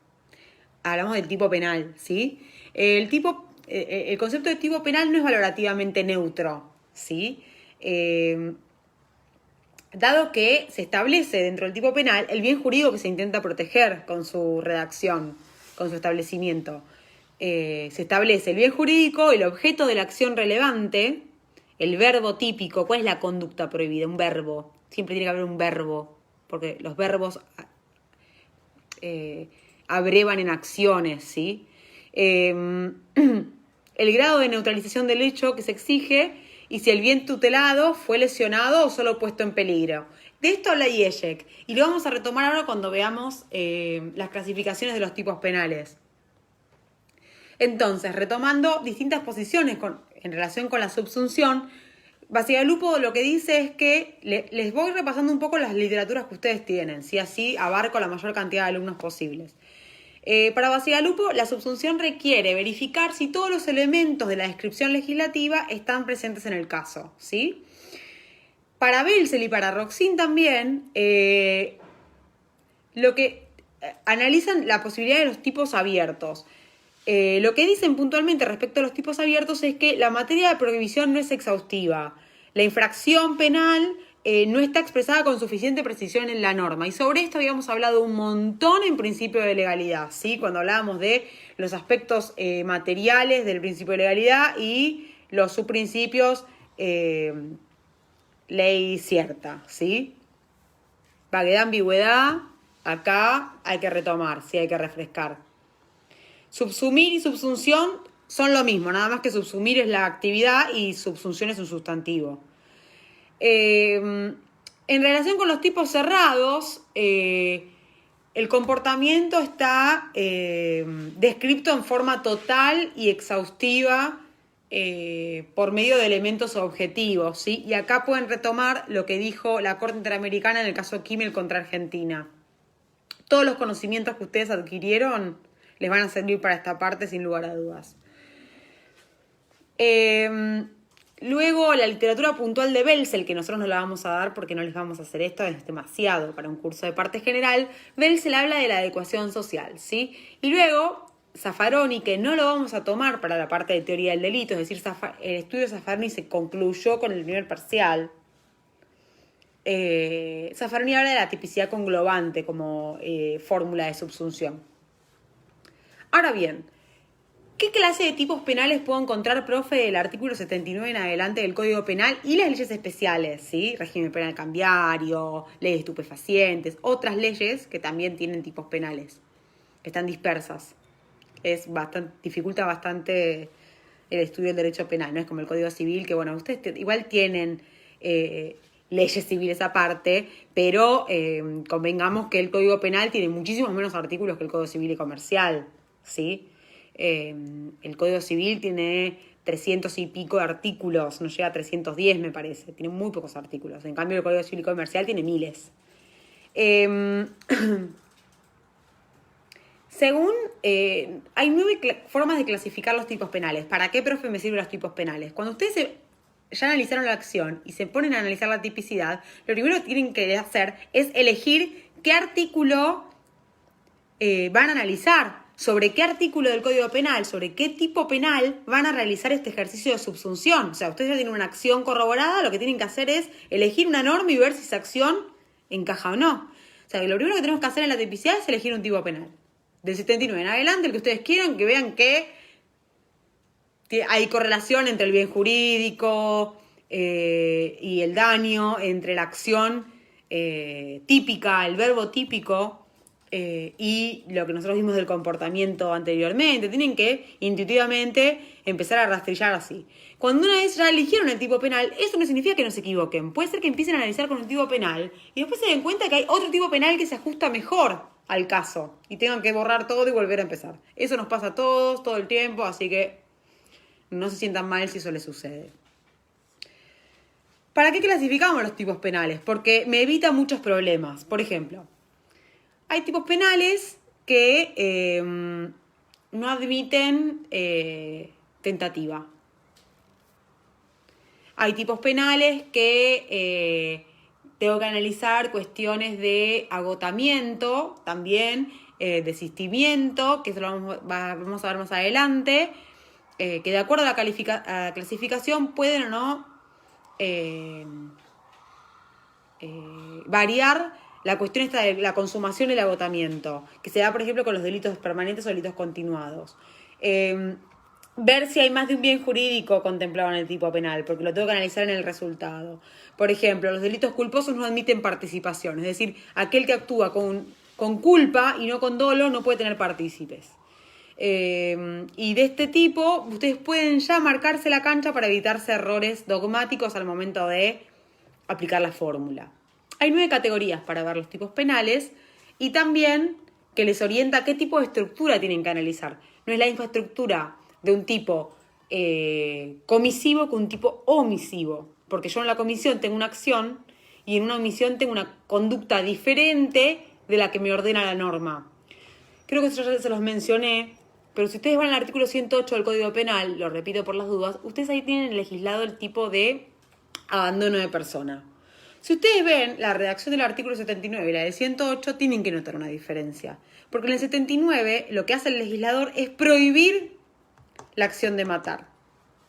hablamos del tipo penal, ¿sí? El concepto de tipo penal no es valorativamente neutro, ¿sí? Dado que se establece dentro del tipo penal el bien jurídico que se intenta proteger con su redacción, con su establecimiento. Se establece el bien jurídico, el objeto de la acción relevante, el verbo típico. ¿Cuál es la conducta prohibida? Un verbo. Siempre tiene que haber un verbo, porque los verbos abrevan en acciones, ¿sí? El grado de neutralización del hecho que se exige y si el bien tutelado fue lesionado o solo puesto en peligro. De esto habla IESEC y lo vamos a retomar ahora cuando veamos las clasificaciones de los tipos penales. Entonces, retomando distintas posiciones en relación con la subsunción, Bacigalupo lo que dice es que les voy repasando un poco las literaturas que ustedes tienen, si así abarco la mayor cantidad de alumnos posibles. Para Bacigalupo, la subsunción requiere verificar si todos los elementos de la descripción legislativa están presentes en el caso, ¿sí? Para Belzel y para Roxin también, lo que analizan la posibilidad de los tipos abiertos. Lo que dicen puntualmente respecto a los tipos abiertos es que la materia de prohibición no es exhaustiva. La infracción penal no está expresada con suficiente precisión en la norma. Y sobre esto habíamos hablado un montón en principio de legalidad, ¿sí? Cuando hablábamos de los aspectos materiales del principio de legalidad y los subprincipios ley cierta, ¿sí? Vaguedad, ambigüedad, acá hay que retomar, sí, hay que refrescar. Subsumir y subsunción son lo mismo, nada más que subsumir es la actividad y subsunción es un sustantivo. En relación con los tipos cerrados, el comportamiento está descrito en forma total y exhaustiva por medio de elementos objetivos, ¿sí? Y acá pueden retomar lo que dijo la Corte Interamericana en el caso Kimmel contra Argentina. Todos los conocimientos que ustedes adquirieron les van a servir para esta parte sin lugar a dudas. Luego, la literatura puntual de Belzel, que nosotros no la vamos a dar porque no les vamos a hacer esto, es demasiado para un curso de parte general. Belzel habla de la adecuación social, ¿sí? Y luego, Zaffaroni, que no lo vamos a tomar para la parte de teoría del delito, es decir, el estudio de Zaffaroni se concluyó con el primer parcial. Zaffaroni habla de la tipicidad conglobante como fórmula de subsunción. Ahora bien, ¿qué clase de tipos penales puedo encontrar, profe, del artículo 79 en adelante del Código Penal y las leyes especiales, ¿sí? Régimen penal cambiario, ley de estupefacientes, otras leyes que también tienen tipos penales, que están dispersas. Dificulta bastante el estudio del derecho penal, no es como el Código Civil, que bueno, ustedes igual tienen leyes civiles aparte, pero convengamos que el Código Penal tiene muchísimos menos artículos que el Código Civil y Comercial, ¿sí? El Código Civil tiene 300 y pico de artículos, no llega a 310 me parece, tiene muy pocos artículos. En cambio el Código Civil y Comercial tiene miles. Según, hay 9 formas de clasificar los tipos penales. ¿Para qué, profe, me sirven los tipos penales? Cuando ustedes ya analizaron la acción y se ponen a analizar la tipicidad, lo primero que tienen que hacer es elegir qué artículo van a analizar, sobre qué artículo del Código Penal, sobre qué tipo penal van a realizar este ejercicio de subsunción. O sea, ustedes ya tienen una acción corroborada, lo que tienen que hacer es elegir una norma y ver si esa acción encaja o no. O sea, lo primero que tenemos que hacer en la tipicidad es elegir un tipo penal. Del 79 en adelante, el que ustedes quieran, que vean que hay correlación entre el bien jurídico y el daño, entre la acción típica, el verbo típico, y lo que nosotros vimos del comportamiento anteriormente. Tienen que intuitivamente empezar a rastrillar así. Cuando una vez ya eligieron el tipo penal, eso no significa que no se equivoquen. Puede ser que empiecen a analizar con un tipo penal y después se den cuenta que hay otro tipo penal que se ajusta mejor al caso y tengan que borrar todo y volver a empezar. Eso nos pasa a todos, todo el tiempo, así que no se sientan mal si eso les sucede. ¿Para qué clasificamos los tipos penales? Porque me evita muchos problemas. Por ejemplo, hay tipos penales que no admiten tentativa. Hay tipos penales que tengo que analizar cuestiones de agotamiento, también desistimiento, que eso lo vamos a ver más adelante, que de acuerdo a la clasificación pueden o no variar la cuestión esta de la consumación y el agotamiento, que se da, por ejemplo, con los delitos permanentes o delitos continuados. Ver si hay más de un bien jurídico contemplado en el tipo penal, porque lo tengo que analizar en el resultado. Por ejemplo, los delitos culposos no admiten participación, es decir, aquel que actúa con culpa y no con dolo no puede tener partícipes. Y de este tipo, ustedes pueden ya marcarse la cancha para evitarse errores dogmáticos al momento de aplicar la fórmula. Hay 9 categorías para ver los tipos penales y también que les orienta qué tipo de estructura tienen que analizar. No es la misma estructura de un tipo comisivo que un tipo omisivo. Porque yo en la comisión tengo una acción y en una omisión tengo una conducta diferente de la que me ordena la norma. Creo que eso ya se los mencioné, pero si ustedes van al artículo 108 del Código Penal, lo repito por las dudas, ustedes ahí tienen legislado el tipo de abandono de persona. Si ustedes ven la redacción del artículo 79 y la del 108, tienen que notar una diferencia. Porque en el 79 lo que hace el legislador es prohibir la acción de matar.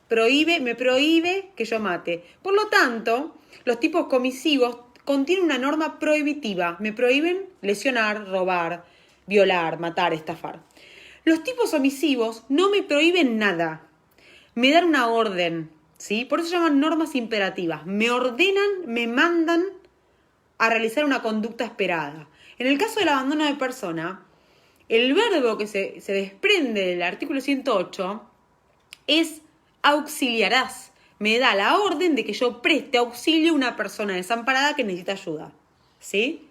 Me prohíbe que yo mate. Por lo tanto, los tipos comisivos contienen una norma prohibitiva. Me prohíben lesionar, robar, violar, matar, estafar. Los tipos omisivos no me prohíben nada. Me dan una orden, ¿sí? Por eso se llaman normas imperativas. Me ordenan, me mandan a realizar una conducta esperada. En el caso del abandono de persona, el verbo que se desprende del artículo 108 es auxiliarás. Me da la orden de que yo preste auxilio a una persona desamparada que necesita ayuda. ¿Sí?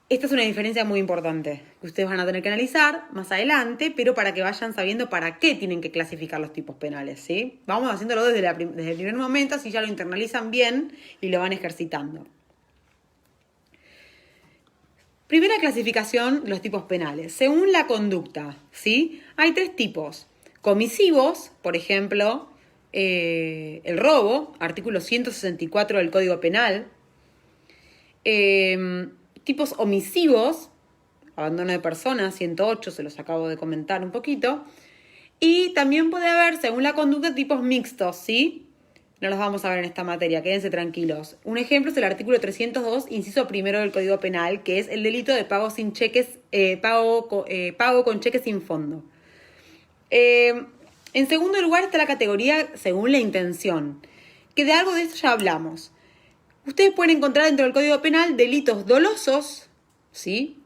Esta es una diferencia muy importante que ustedes van a tener que analizar más adelante, pero para que vayan sabiendo para qué tienen que clasificar los tipos penales, ¿sí? Vamos haciéndolo desde el primer momento, así ya lo internalizan bien y lo van ejercitando. Primera clasificación de los tipos penales. Según la conducta, ¿sí? Hay 3 tipos. Comisivos, por ejemplo, el robo, artículo 164 del Código Penal. Tipos omisivos, abandono de personas, 108, se los acabo de comentar un poquito. Y también puede haber, según la conducta, tipos mixtos, ¿sí? No los vamos a ver en esta materia, quédense tranquilos. Un ejemplo es el artículo 302, inciso primero del Código Penal, que es el delito de pago sin cheques, pago con cheques sin fondo. En segundo lugar está la categoría según la intención, que de algo de eso ya hablamos. Ustedes pueden encontrar dentro del Código Penal delitos dolosos, ¿sí?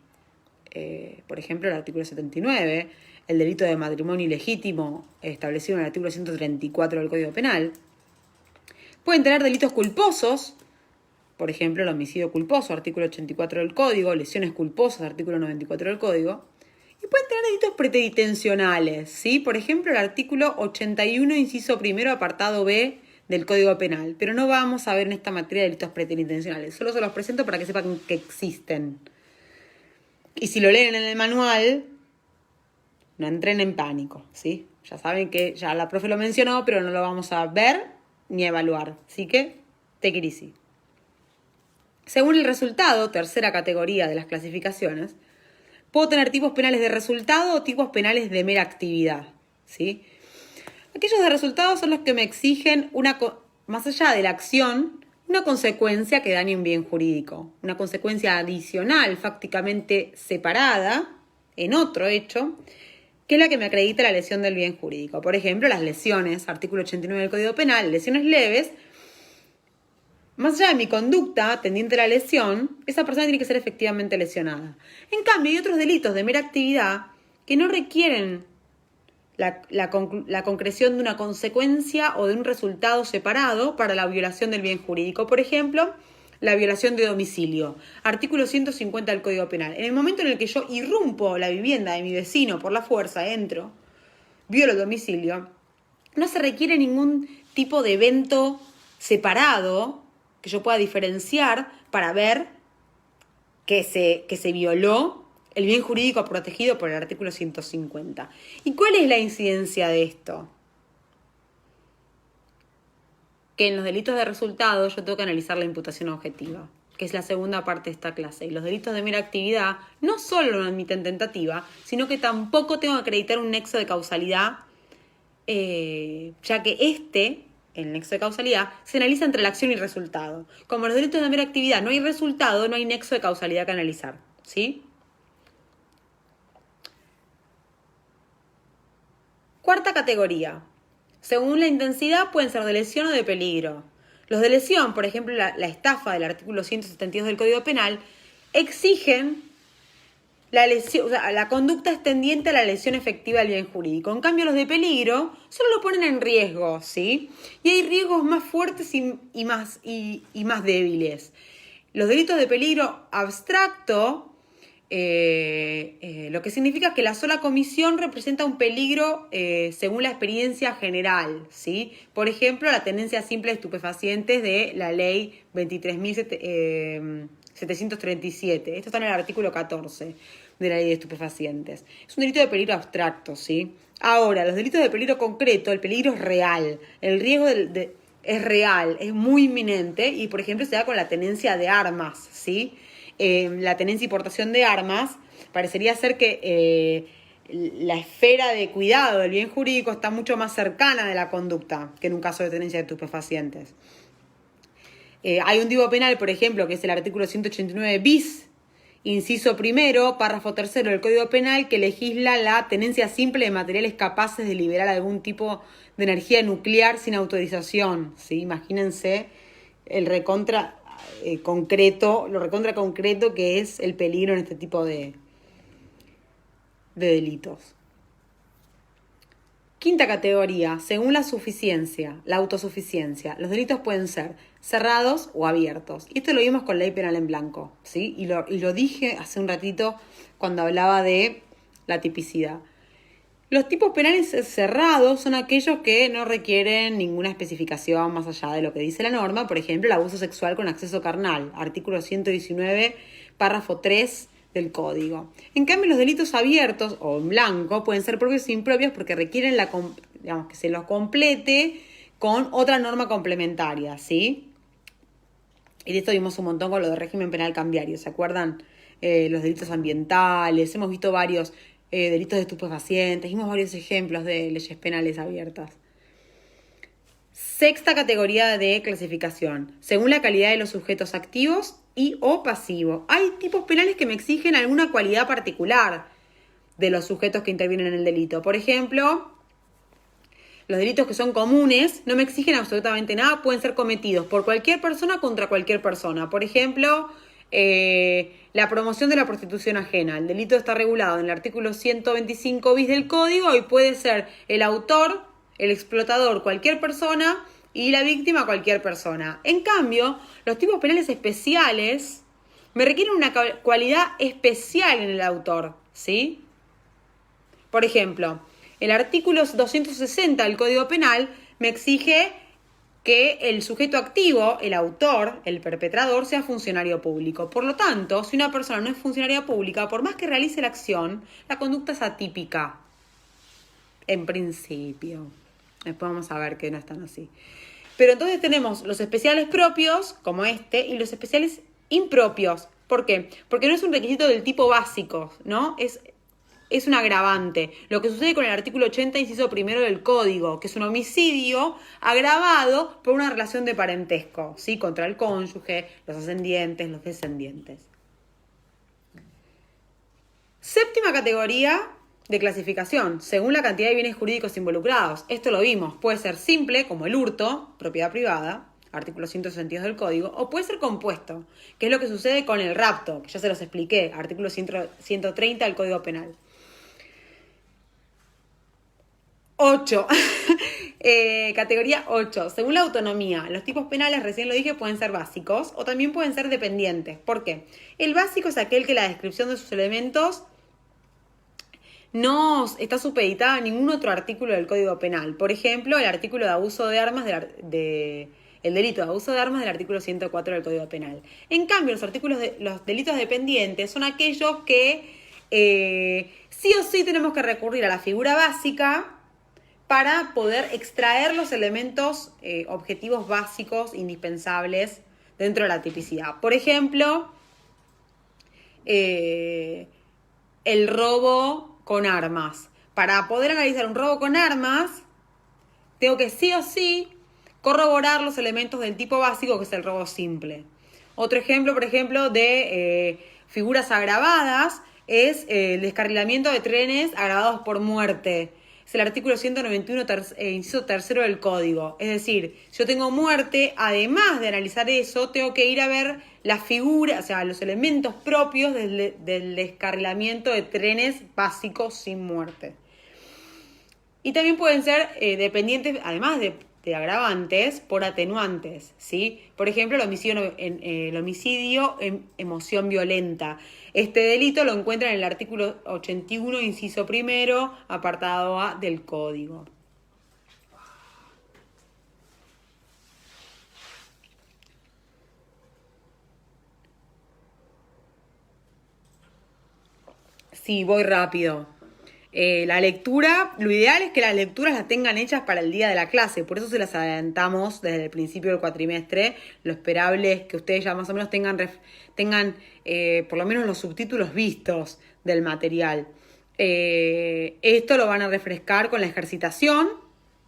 Por ejemplo, el artículo 79, el delito de matrimonio ilegítimo establecido en el artículo 134 del Código Penal. Pueden tener delitos culposos, por ejemplo, el homicidio culposo, artículo 84 del Código, lesiones culposas, artículo 94 del Código. Y pueden tener delitos preteritencionales, ¿sí? Por ejemplo, el artículo 81, inciso primero, apartado B del Código Penal. Pero no vamos a ver en esta materia delitos preteritencionales. Solo se los presento para que sepan que existen. Y si lo leen en el manual, no entren en pánico, ¿sí? Ya saben que ya la profe lo mencionó, pero no lo vamos a ver ni a evaluar. Así que, take it easy. Según el resultado, tercera categoría de las clasificaciones, puedo tener tipos penales de resultado o tipos penales de mera actividad, ¿sí? Aquellos de resultado son los que me exigen, más allá de la acción, una consecuencia que dañe un bien jurídico. Una consecuencia adicional, fácticamente separada, en otro hecho, que es la que me acredita la lesión del bien jurídico. Por ejemplo, las lesiones, artículo 89 del Código Penal, lesiones leves. Más allá de mi conducta tendiente a la lesión, esa persona tiene que ser efectivamente lesionada. En cambio, hay otros delitos de mera actividad que no requieren la concreción de una consecuencia o de un resultado separado para la violación del bien jurídico. Por ejemplo, la violación de domicilio. Artículo 150 del Código Penal. En el momento en el que yo irrumpo la vivienda de mi vecino por la fuerza, entro, violo el domicilio, no se requiere ningún tipo de evento separado que yo pueda diferenciar para ver que se violó el bien jurídico protegido por el artículo 150. ¿Y cuál es la incidencia de esto? Que en los delitos de resultado yo tengo que analizar la imputación objetiva, que es la segunda parte de esta clase. Y los delitos de mera actividad no solo no admiten tentativa, sino que tampoco tengo que acreditar un nexo de causalidad, ya que el nexo de causalidad, se analiza entre la acción y el resultado. Como en los delitos de mera actividad no hay resultado, no hay nexo de causalidad que analizar, ¿sí? Cuarta categoría. Según la intensidad pueden ser de lesión o de peligro. Los de lesión, por ejemplo, la estafa del artículo 172 del Código Penal, exigen la lesión, o sea, la conducta es tendiente a la lesión efectiva del bien jurídico. En cambio, los de peligro solo lo ponen en riesgo, ¿sí? Y hay riesgos más fuertes y más débiles. Los delitos de peligro abstracto lo que significa que la sola comisión representa un peligro según la experiencia general, ¿sí? Por ejemplo, la tenencia simple de estupefacientes de la ley 23.737. Esto está en el artículo 14 de la ley de estupefacientes. Es un delito de peligro abstracto, ¿sí? Ahora, los delitos de peligro concreto, el peligro es real, el riesgo es real, es muy inminente y, por ejemplo, se da con la tenencia de armas, ¿sí? La tenencia y portación de armas, parecería ser que la esfera de cuidado del bien jurídico está mucho más cercana de la conducta que en un caso de tenencia de estupefacientes. Hay un tipo penal, por ejemplo, que es el artículo 189 bis, inciso primero, párrafo tercero del Código Penal, que legisla la tenencia simple de materiales capaces de liberar algún tipo de energía nuclear sin autorización, ¿sí? Imagínense el recontra concreto, lo recontra concreto que es el peligro en este tipo de delitos. Quinta categoría, según la suficiencia, la autosuficiencia, los delitos pueden ser cerrados o abiertos. Y esto lo vimos con ley penal en blanco, ¿sí? Y lo dije hace un ratito cuando hablaba de la tipicidad. Los tipos penales cerrados son aquellos que no requieren ninguna especificación más allá de lo que dice la norma. Por ejemplo, el abuso sexual con acceso carnal, artículo 119, párrafo 3 del Código. En cambio, los delitos abiertos o en blanco pueden ser propios e impropios porque requieren que se los complete con otra norma complementaria, ¿sí? Y de esto vimos un montón con lo de régimen penal cambiario, ¿se acuerdan? Los delitos ambientales, hemos visto varios delitos de estupefacientes, vimos varios ejemplos de leyes penales abiertas. Sexta categoría de clasificación, según la calidad de los sujetos activos y o pasivos. Hay tipos penales que me exigen alguna cualidad particular de los sujetos que intervienen en el delito. Por ejemplo, los delitos que son comunes no me exigen absolutamente nada, pueden ser cometidos por cualquier persona contra cualquier persona. Por ejemplo, la promoción de la prostitución ajena. El delito está regulado en el artículo 125 bis del Código y puede ser el autor, el explotador, cualquier persona, y la víctima, cualquier persona. En cambio, los tipos penales especiales me requieren una cualidad especial en el autor, ¿sí? Por ejemplo, el artículo 260 del Código Penal me exige que el sujeto activo, el autor, el perpetrador, sea funcionario público. Por lo tanto, si una persona no es funcionaria pública, por más que realice la acción, la conducta es atípica. En principio. Después vamos a ver que no están así. Pero entonces tenemos los especiales propios, como este, y los especiales impropios. ¿Por qué? Porque no es un requisito del tipo básico, ¿no? Es un agravante. Lo que sucede con el artículo 80, inciso primero del Código, que es un homicidio agravado por una relación de parentesco, ¿sí? Contra el cónyuge, los ascendientes, los descendientes. Séptima categoría de clasificación, según la cantidad de bienes jurídicos involucrados. Esto lo vimos, puede ser simple, como el hurto, propiedad privada, artículo 162 del Código, o puede ser compuesto, que es lo que sucede con el rapto, que ya se los expliqué, artículo 130 del Código Penal. 8. Categoría 8. Según la autonomía, los tipos penales, recién lo dije, pueden ser básicos o también pueden ser dependientes. ¿Por qué? El básico es aquel que la descripción de sus elementos no está supeditada a ningún otro artículo del Código Penal. Por ejemplo, el artículo de abuso de armas el delito de abuso de armas del artículo 104 del Código Penal. En cambio, los delitos dependientes son aquellos que sí o sí tenemos que recurrir a la figura básica para poder extraer los elementos objetivos básicos indispensables dentro de la tipicidad. Por ejemplo, el robo con armas. Para poder analizar un robo con armas, tengo que sí o sí corroborar los elementos del tipo básico, que es el robo simple. Otro ejemplo, por ejemplo, de figuras agravadas es el descarrilamiento de trenes agravados por muerte. Es el artículo 191, inciso tercero del Código. Es decir, si yo tengo muerte, además de analizar eso, tengo que ir a ver la figura, o sea, los elementos propios del descarrilamiento de trenes básicos sin muerte. Y también pueden ser dependientes, además de de agravantes por atenuantes, ¿sí? Por ejemplo, el homicidio en emoción violenta. Este delito lo encuentran en el artículo 81, inciso primero, apartado A del Código. Sí, voy rápido. La lectura, lo ideal es que las lecturas las tengan hechas para el día de la clase, por eso se las adelantamos desde el principio del cuatrimestre. Lo esperable es que ustedes ya más o menos tengan por lo menos los subtítulos vistos del material. Esto lo van a refrescar con la ejercitación,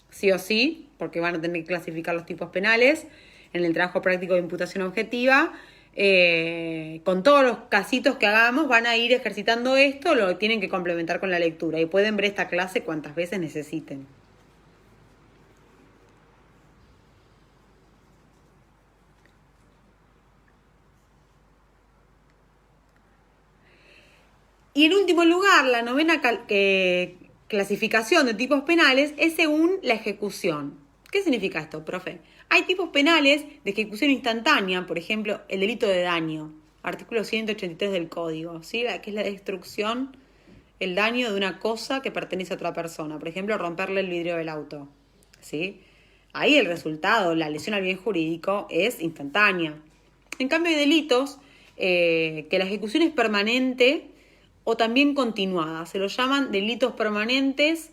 sí o sí, porque van a tener que clasificar los tipos penales en el trabajo práctico de imputación objetiva. Con todos los casitos que hagamos van a ir ejercitando esto, lo tienen que complementar con la lectura y pueden ver esta clase cuantas veces necesiten. Y en último lugar, la novena clasificación de tipos penales es según la ejecución. ¿Qué significa esto, profe? Hay tipos penales de ejecución instantánea, por ejemplo, el delito de daño, artículo 183 del Código, ¿sí? Que es la destrucción, el daño de una cosa que pertenece a otra persona, por ejemplo, romperle el vidrio del auto, ¿sí? Ahí el resultado, la lesión al bien jurídico, es instantánea. En cambio, hay delitos que la ejecución es permanente o también continuada. Se los llaman delitos permanentes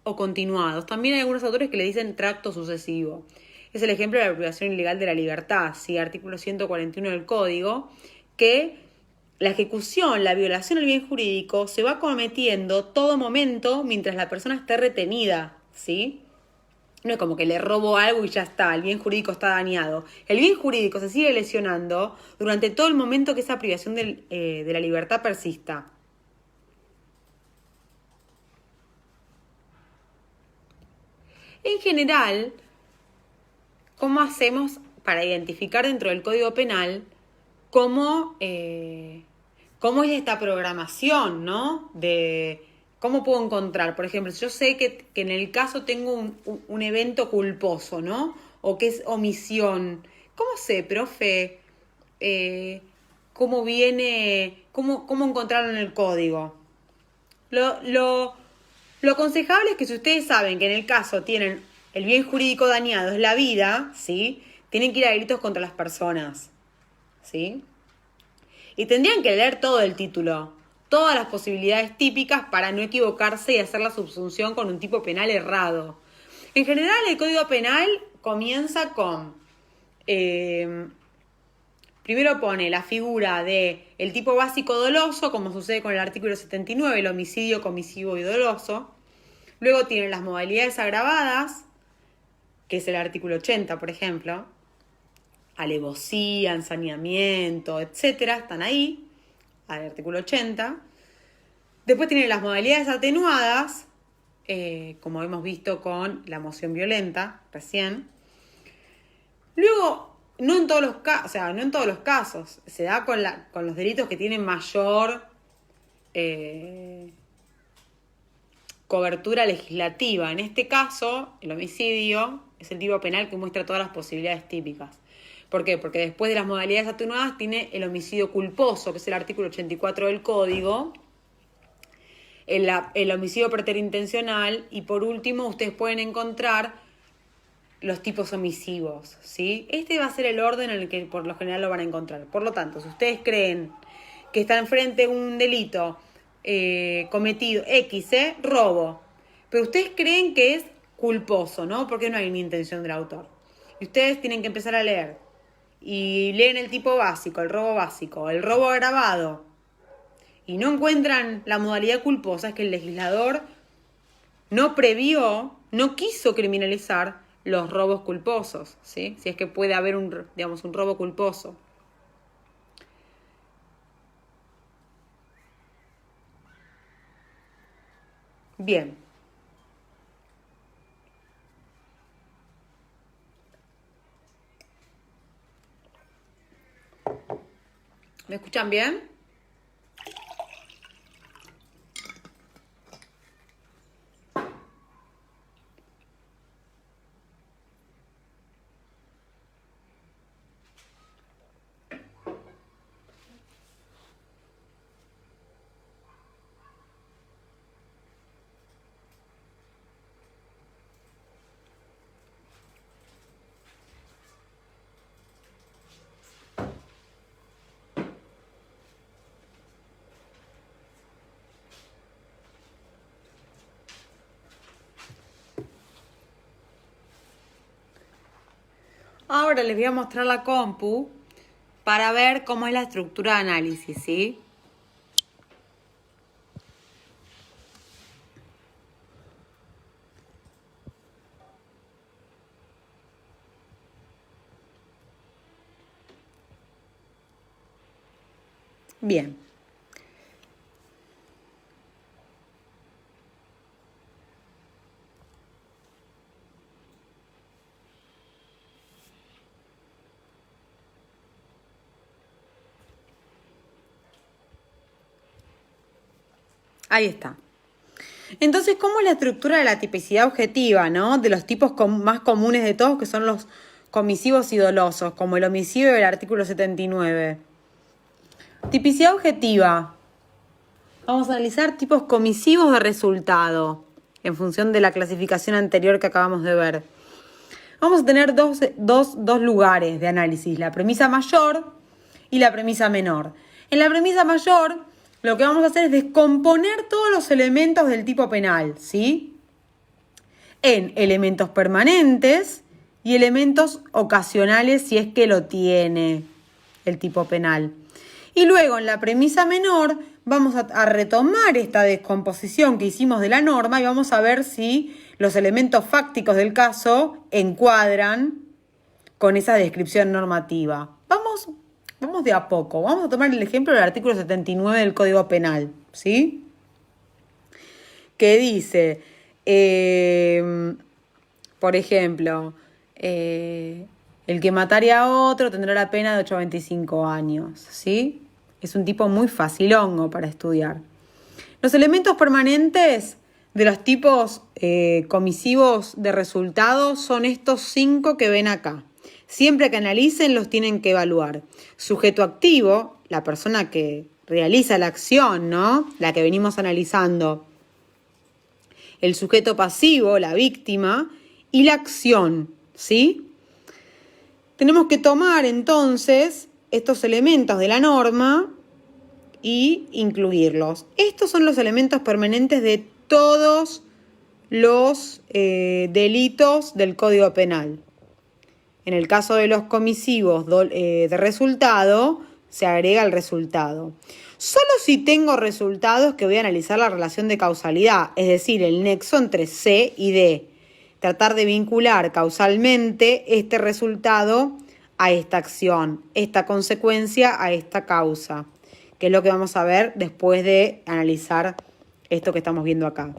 o continuados. También hay algunos autores que le dicen tracto sucesivo. Es el ejemplo de la privación ilegal de la libertad, ¿sí? Artículo 141 del Código, que la ejecución, la violación al bien jurídico se va cometiendo todo momento mientras la persona esté retenida, ¿sí? No es como que le robo algo y ya está, el bien jurídico está dañado. El bien jurídico se sigue lesionando durante todo el momento que esa privación de la libertad persista. En general, ¿cómo hacemos para identificar dentro del Código Penal cómo es esta programación, ¿no? De cómo puedo encontrar, por ejemplo, si yo sé que en el caso tengo un evento culposo, ¿no? O que es omisión. ¿Cómo sé, profe, cómo viene, cómo encontrarlo en el código? Lo aconsejable es que si ustedes saben que en el caso tienen el bien jurídico dañado, es la vida, ¿sí? Tienen que ir a delitos contra las personas, ¿sí? Y tendrían que leer todo el título, todas las posibilidades típicas para no equivocarse y hacer la subsunción con un tipo penal errado. En general, el Código Penal comienza con... primero pone la figura de el tipo básico doloso, como sucede con el artículo 79, el homicidio comisivo y doloso. Luego tiene las modalidades agravadas, que es el artículo 80, por ejemplo. Alevosía, ensañamiento, etcétera, están ahí, al artículo 80. Después tiene las modalidades atenuadas, como hemos visto con la moción violenta recién. Luego, no en todos los casos, se da con los delitos que tienen mayor cobertura legislativa. En este caso, el homicidio es el tipo penal que muestra todas las posibilidades típicas. ¿Por qué? Porque después de las modalidades atenuadas tiene el homicidio culposo, que es el artículo 84 del Código, el homicidio preterintencional y por último ustedes pueden encontrar los tipos omisivos, ¿sí? Este va a ser el orden en el que por lo general lo van a encontrar. Por lo tanto, si ustedes creen que está enfrente de un delito cometido X, robo, pero ustedes creen que es culposo, ¿no? Porque no hay ni intención del autor. Y ustedes tienen que empezar a leer. Y leen el tipo básico, el robo agravado, y no encuentran la modalidad culposa, es que el legislador no previó, no quiso criminalizar los robos culposos, ¿sí? Si es que puede haber un robo culposo. Bien. ¿Me escuchan bien? Ahora les voy a mostrar la compu para ver cómo es la estructura de análisis, ¿sí? Bien. Ahí está. Entonces, ¿cómo es la estructura de la tipicidad objetiva, ¿no? De los tipos más comunes de todos, que son los comisivos y dolosos, como el homicidio del artículo 79. Tipicidad objetiva. Vamos a analizar tipos comisivos de resultado, en función de la clasificación anterior que acabamos de ver. Vamos a tener dos lugares de análisis, la premisa mayor y la premisa menor. En la premisa mayor, lo que vamos a hacer es descomponer todos los elementos del tipo penal, ¿sí? En elementos permanentes y elementos ocasionales, si es que lo tiene el tipo penal. Y luego, en la premisa menor, vamos a retomar esta descomposición que hicimos de la norma y vamos a ver si los elementos fácticos del caso encuadran con esa descripción normativa. Vamos de a poco. Vamos a tomar el ejemplo del artículo 79 del Código Penal, ¿sí? Que dice, por ejemplo, el que matare a otro tendrá la pena de 8 a 25 años, ¿sí? Es un tipo muy facilongo para estudiar. Los elementos permanentes de los tipos comisivos de resultados son estos 5 que ven acá. Siempre que analicen los tienen que evaluar. Sujeto activo, la persona que realiza la acción, ¿no? La que venimos analizando. El sujeto pasivo, la víctima, y la acción, ¿sí? Tenemos que tomar entonces estos elementos de la norma y incluirlos. Estos son los elementos permanentes de todos los delitos del Código Penal. En el caso de los comisivos de resultado, se agrega el resultado. Solo si tengo resultados que voy a analizar la relación de causalidad, es decir, el nexo entre C y D. Tratar de vincular causalmente este resultado a esta acción, esta consecuencia a esta causa, que es lo que vamos a ver después de analizar esto que estamos viendo acá.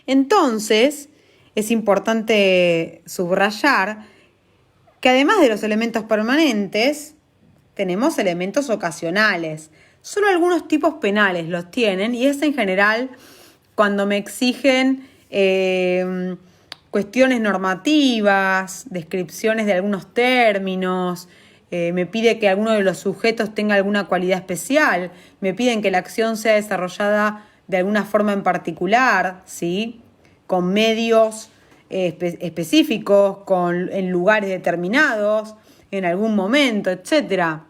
Entonces, es importante subrayar que además de los elementos permanentes, tenemos elementos ocasionales. Solo algunos tipos penales los tienen y es en general cuando me exigen cuestiones normativas, descripciones de algunos términos, me pide que alguno de los sujetos tenga alguna cualidad especial, me piden que la acción sea desarrollada de alguna forma en particular, ¿sí? Con medios específicos, en lugares determinados, en algún momento, etc.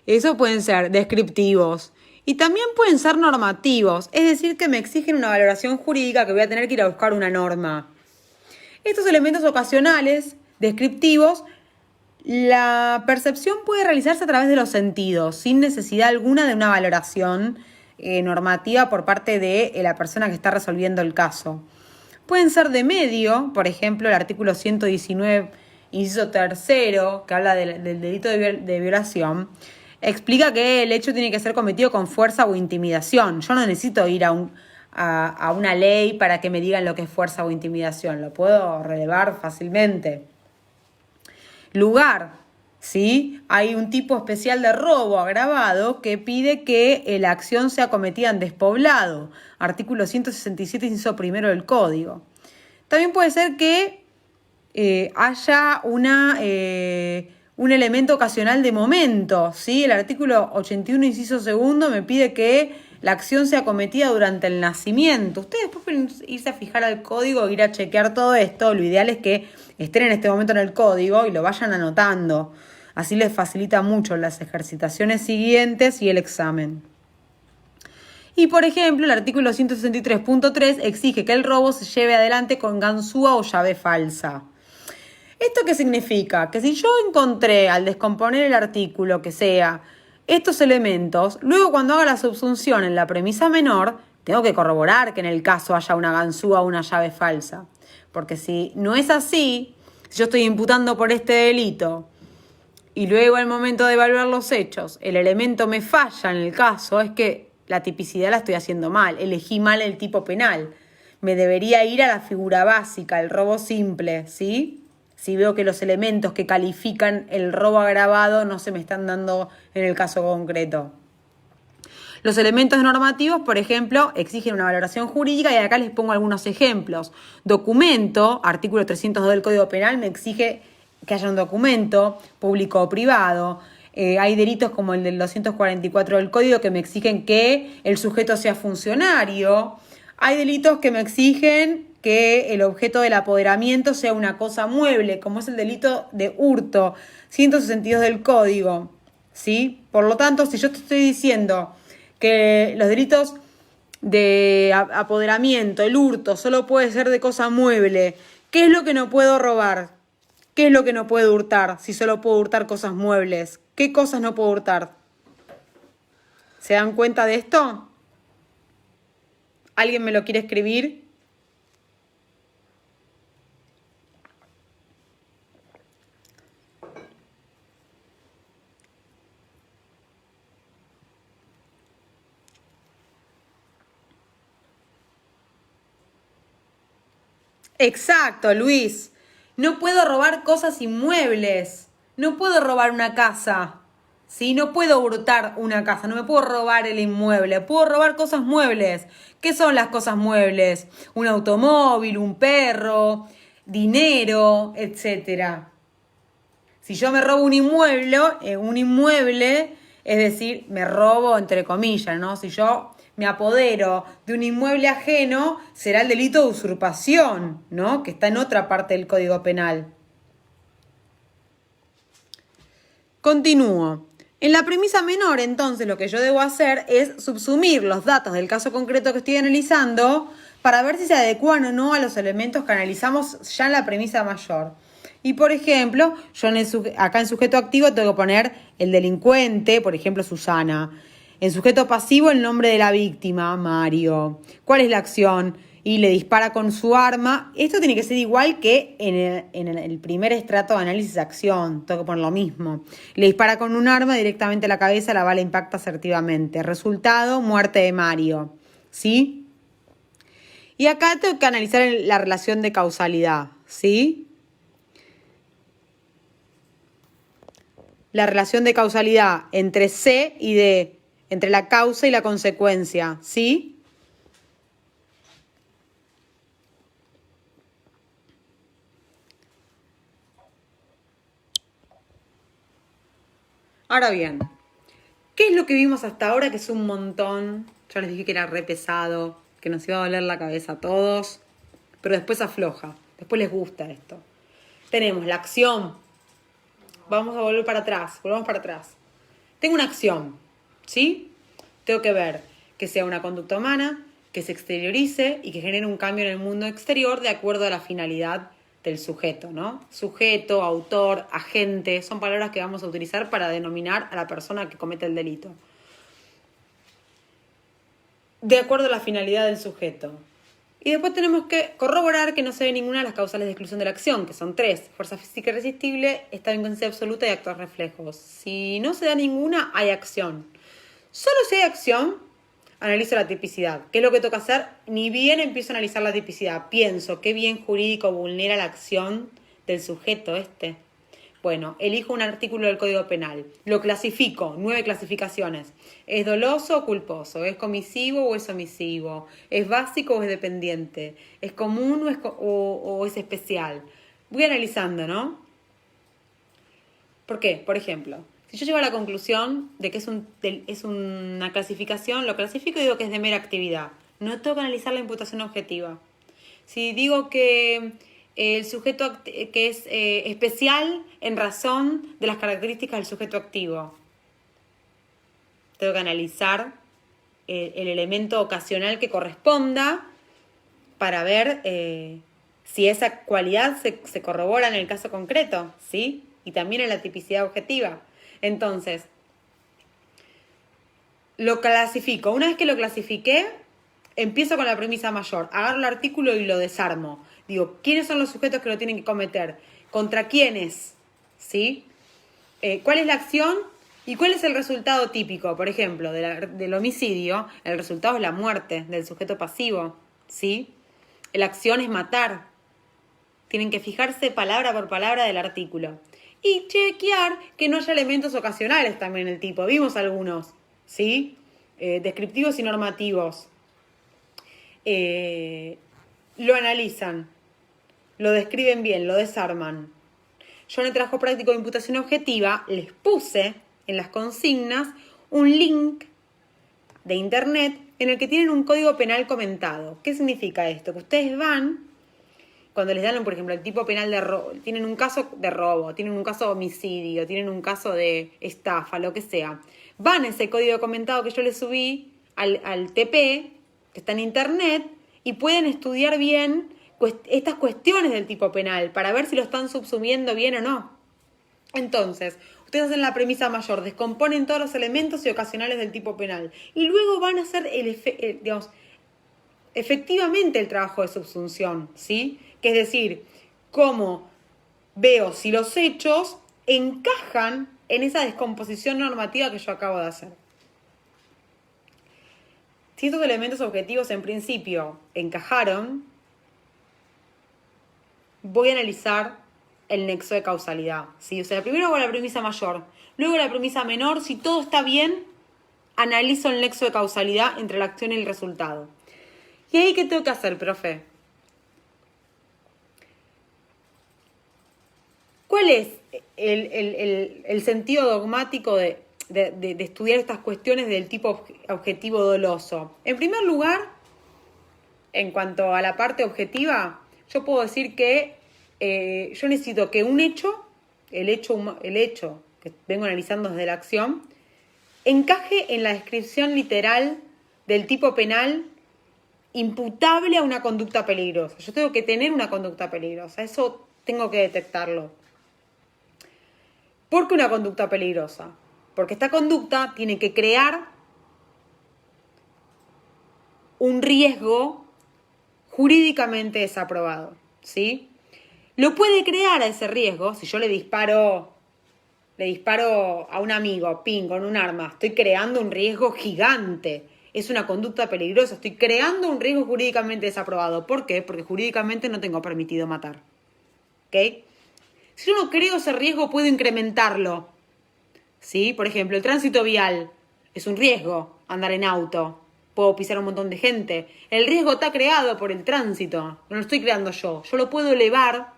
Eso pueden ser descriptivos y también pueden ser normativos, es decir, que me exigen una valoración jurídica que voy a tener que ir a buscar una norma. Estos elementos ocasionales, descriptivos, la percepción puede realizarse a través de los sentidos, sin necesidad alguna de una valoración normativa por parte de la persona que está resolviendo el caso. Pueden ser de medio, por ejemplo, el artículo 119, inciso tercero, que habla del delito de violación, explica que el hecho tiene que ser cometido con fuerza o intimidación. Yo no necesito ir a una ley para que me digan lo que es fuerza o intimidación, lo puedo relevar fácilmente. Lugar, ¿sí? Hay un tipo especial de robo agravado que pide que la acción sea cometida en despoblado. Artículo 167, inciso primero del Código. También puede ser que haya un elemento ocasional de momento, ¿sí? El artículo 81, inciso segundo, me pide que la acción sea cometida durante el nacimiento. Ustedes después pueden irse a fijar al código e ir a chequear todo esto. Lo ideal es que estén en este momento en el código y lo vayan anotando. Así les facilita mucho las ejercitaciones siguientes y el examen. Y por ejemplo, el artículo 163.3 exige que el robo se lleve adelante con ganzúa o llave falsa. ¿Esto qué significa? Que si yo encontré al descomponer el artículo que sea estos elementos, luego cuando haga la subsunción en la premisa menor, tengo que corroborar que en el caso haya una ganzúa o una llave falsa. Porque si no es así, si yo estoy imputando por este delito y luego al momento de evaluar los hechos, el elemento me falla en el caso, es que la tipicidad la estoy haciendo mal, elegí mal el tipo penal. Me debería ir a la figura básica, el robo simple, ¿sí? Si veo que los elementos que califican el robo agravado no se me están dando en el caso concreto. Los elementos normativos, por ejemplo, exigen una valoración jurídica y acá les pongo algunos ejemplos. Documento, artículo 302 del Código Penal, me exige que haya un documento público o privado. Hay delitos como el del 244 del Código que me exigen que el sujeto sea funcionario. Hay delitos que me exigen que el objeto del apoderamiento sea una cosa mueble, como es el delito de hurto, 162 del Código, ¿sí? Por lo tanto, si yo te estoy diciendo que los delitos de apoderamiento, el hurto, solo puede ser de cosa mueble, ¿qué es lo que no puedo robar? ¿Qué es lo que no puedo hurtar si solo puedo hurtar cosas muebles? ¿Qué cosas no puedo hurtar? ¿Se dan cuenta de esto? ¿Alguien me lo quiere escribir? Exacto, Luis. No puedo robar cosas inmuebles. No puedo robar una casa. ¿Sí? No puedo hurtar una casa. No me puedo robar el inmueble. Puedo robar cosas muebles. ¿Qué son las cosas muebles? Un automóvil, un perro, dinero, etcétera. Si yo me robo un inmueble, es decir, me robo entre comillas, ¿no? Si yo me apodero de un inmueble ajeno, será el delito de usurpación, ¿no? Que está en otra parte del Código Penal. Continúo. En la premisa menor, entonces, lo que yo debo hacer es subsumir los datos del caso concreto que estoy analizando para ver si se adecuan o no a los elementos que analizamos ya en la premisa mayor. Y, por ejemplo, yo acá en sujeto activo tengo que poner el delincuente, por ejemplo, Susana. En sujeto pasivo, el nombre de la víctima, Mario. ¿Cuál es la acción? Y le dispara con su arma. Esto tiene que ser igual que en el primer estrato de análisis de acción. Tengo que poner lo mismo. Le dispara con un arma directamente a la cabeza, la bala impacta asertivamente. Resultado, muerte de Mario. ¿Sí? Y acá tengo que analizar la relación de causalidad. ¿Sí? La relación de causalidad entre C y D, entre la causa y la consecuencia, ¿sí? Ahora bien, ¿qué es lo que vimos hasta ahora? Que es un montón. Yo les dije que era re pesado, que nos iba a doler la cabeza a todos, pero después afloja, después les gusta esto. Tenemos la acción. Vamos a volver para atrás, volvamos para atrás. Tengo una acción, ¿sí? Tengo que ver que sea una conducta humana, que se exteriorice y que genere un cambio en el mundo exterior de acuerdo a la finalidad del sujeto, ¿no? Sujeto, autor, agente, son palabras que vamos a utilizar para denominar a la persona que comete el delito. De acuerdo a la finalidad del sujeto. Y después tenemos que corroborar que no se ve ninguna de las causales de exclusión de la acción, que son 3. Fuerza física irresistible, estado de inconsciencia absoluta y actos reflejos. Si no se da ninguna, hay acción. Solo si hay acción, analizo la tipicidad. ¿Qué es lo que toca hacer? Ni bien empiezo a analizar la tipicidad. Pienso qué bien jurídico vulnera la acción del sujeto este. Bueno, elijo un artículo del Código Penal. Lo clasifico, 9 clasificaciones. ¿Es doloso o culposo? ¿Es comisivo o es omisivo? ¿Es básico o es dependiente? ¿Es común o es especial? Voy analizando, ¿no? ¿Por qué? Por ejemplo, si yo llego a la conclusión de que es una clasificación, lo clasifico y digo que es de mera actividad. No tengo que analizar la imputación objetiva. Si digo que el sujeto que es especial en razón de las características del sujeto activo, tengo que analizar el elemento ocasional que corresponda para ver si esa cualidad se corrobora en el caso concreto, ¿sí? Y también en la tipicidad objetiva. Entonces, lo clasifico. Una vez que lo clasifiqué, empiezo con la premisa mayor. Agarro el artículo y lo desarmo. Digo, ¿quiénes son los sujetos que lo tienen que cometer? ¿Contra quiénes? ¿Sí? ¿Cuál es la acción? ¿Y cuál es el resultado típico? Por ejemplo, del homicidio, el resultado es la muerte del sujeto pasivo. ¿Sí? La acción es matar. Tienen que fijarse palabra por palabra del artículo. Y chequear que no haya elementos ocasionales también en el tipo. Vimos algunos, ¿sí? Descriptivos y normativos. Lo analizan, lo describen bien, lo desarman. Yo en el trabajo práctico de imputación objetiva les puse en las consignas un link de internet en el que tienen un código penal comentado. ¿Qué significa esto? Que ustedes van, cuando les dan, por ejemplo, el tipo penal de robo, tienen un caso de robo, tienen un caso de homicidio, tienen un caso de estafa, lo que sea. Van a ese código comentado que yo les subí al TP, que está en internet, y pueden estudiar bien estas cuestiones del tipo penal para ver si lo están subsumiendo bien o no. Entonces, ustedes hacen la premisa mayor, descomponen todos los elementos y ocasionales del tipo penal y luego van a hacer efectivamente el trabajo de subsunción, ¿sí? Que es decir, cómo veo si los hechos encajan en esa descomposición normativa que yo acabo de hacer. Si estos elementos objetivos en principio encajaron, voy a analizar el nexo de causalidad, ¿sí? O sea, primero hago la premisa mayor, luego la premisa menor. Si todo está bien, analizo el nexo de causalidad entre la acción y el resultado. ¿Y ahí qué tengo que hacer, profe? ¿Cuál es el sentido dogmático de estudiar estas cuestiones del tipo objetivo doloso? En primer lugar, en cuanto a la parte objetiva, yo puedo decir que yo necesito que un hecho, el hecho que vengo analizando desde la acción, encaje en la descripción literal del tipo penal imputable a una conducta peligrosa. Yo tengo que tener una conducta peligrosa, eso tengo que detectarlo. ¿Por qué una conducta peligrosa? Porque esta conducta tiene que crear un riesgo jurídicamente desaprobado, ¿sí? Lo puede crear a ese riesgo si yo le disparo a un amigo, con un arma. Estoy creando un riesgo gigante. Es una conducta peligrosa. Estoy creando un riesgo jurídicamente desaprobado. ¿Por qué? Porque jurídicamente no tengo permitido matar. ¿Ok? Si yo no creo ese riesgo, puedo incrementarlo. ¿Sí? Por ejemplo, el tránsito vial es un riesgo, andar en auto. Puedo pisar a un montón de gente. El riesgo está creado por el tránsito. No lo estoy creando yo. Yo lo puedo elevar,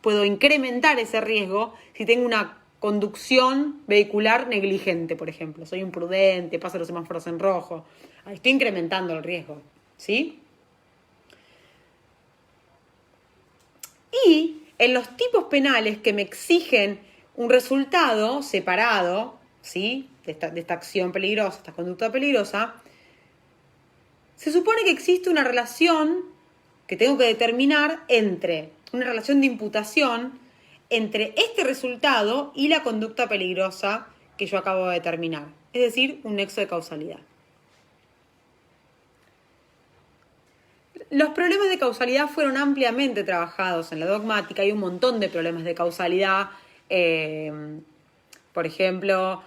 puedo incrementar ese riesgo si tengo una conducción vehicular negligente, por ejemplo. Soy imprudente, paso los semáforos en rojo. Estoy incrementando el riesgo. ¿Sí? Y en los tipos penales que me exigen un resultado separado, ¿sí? de esta acción peligrosa, esta conducta peligrosa, se supone que existe una relación que tengo que determinar una relación de imputación entre este resultado y la conducta peligrosa que yo acabo de determinar. Es decir, un nexo de causalidad. Los problemas de causalidad fueron ampliamente trabajados en la dogmática. Hay un montón de problemas de causalidad. Por ejemplo,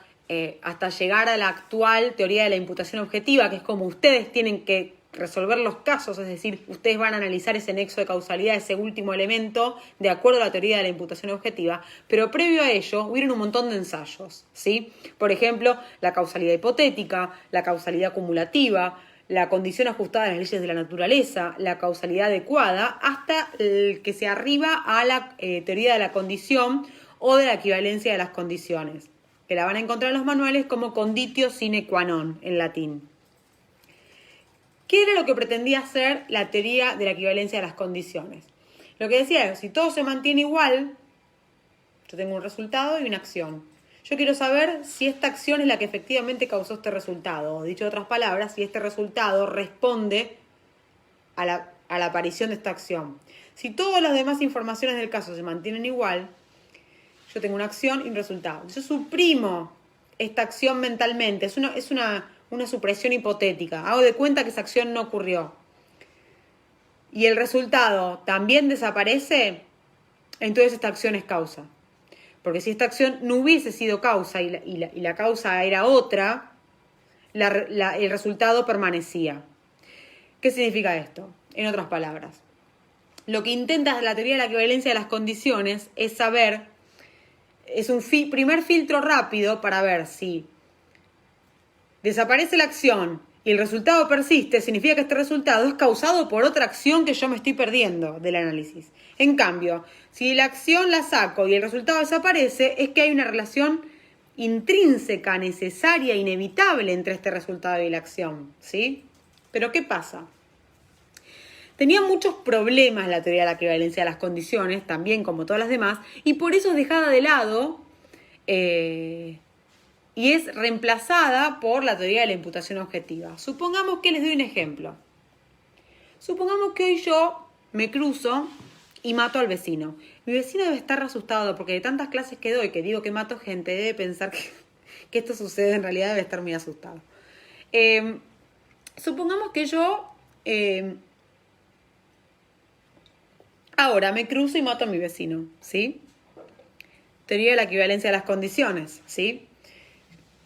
hasta llegar a la actual teoría de la imputación objetiva, que es como ustedes tienen que resolver los casos, es decir, ustedes van a analizar ese nexo de causalidad, ese último elemento, de acuerdo a la teoría de la imputación objetiva, pero previo a ello hubieron un montón de ensayos, ¿sí? Por ejemplo, la causalidad hipotética, la causalidad acumulativa, la condición ajustada a las leyes de la naturaleza, la causalidad adecuada, hasta el que se arriba a la teoría de la condición o de la equivalencia de las condiciones, que la van a encontrar en los manuales como conditio sine qua non en latín. ¿Qué era lo que pretendía hacer la teoría de la equivalencia de las condiciones? Lo que decía es, si todo se mantiene igual, yo tengo un resultado y una acción. Yo quiero saber si esta acción es la que efectivamente causó este resultado. O dicho de otras palabras, si este resultado responde a la aparición de esta acción. Si todas las demás informaciones del caso se mantienen igual, yo tengo una acción y un resultado. Yo suprimo esta acción mentalmente, es una supresión hipotética. Hago de cuenta que esa acción no ocurrió. Y el resultado también desaparece, entonces esta acción es causa. Porque si esta acción no hubiese sido causa y la causa era otra, el resultado permanecía. ¿Qué significa esto? En otras palabras, lo que intenta la teoría de la equivalencia de las condiciones es saber, es un primer filtro rápido para ver si desaparece la acción y el resultado persiste, significa que este resultado es causado por otra acción que yo me estoy perdiendo del análisis. En cambio, si la acción la saco y el resultado desaparece, es que hay una relación intrínseca, necesaria, inevitable entre este resultado y la acción, ¿sí? Pero ¿qué pasa? Tenía muchos problemas la teoría de la equivalencia de las condiciones, también como todas las demás, y por eso es dejada de lado y es reemplazada por la teoría de la imputación objetiva. Supongamos que les doy un ejemplo. Supongamos que hoy yo me cruzo y mato al vecino. Mi vecino debe estar asustado porque de tantas clases que doy, que digo que mato gente, debe pensar que esto sucede, en realidad debe estar muy asustado. Supongamos que yo ahora me cruzo y mato a mi vecino, ¿sí? Teoría de la equivalencia de las condiciones, ¿sí?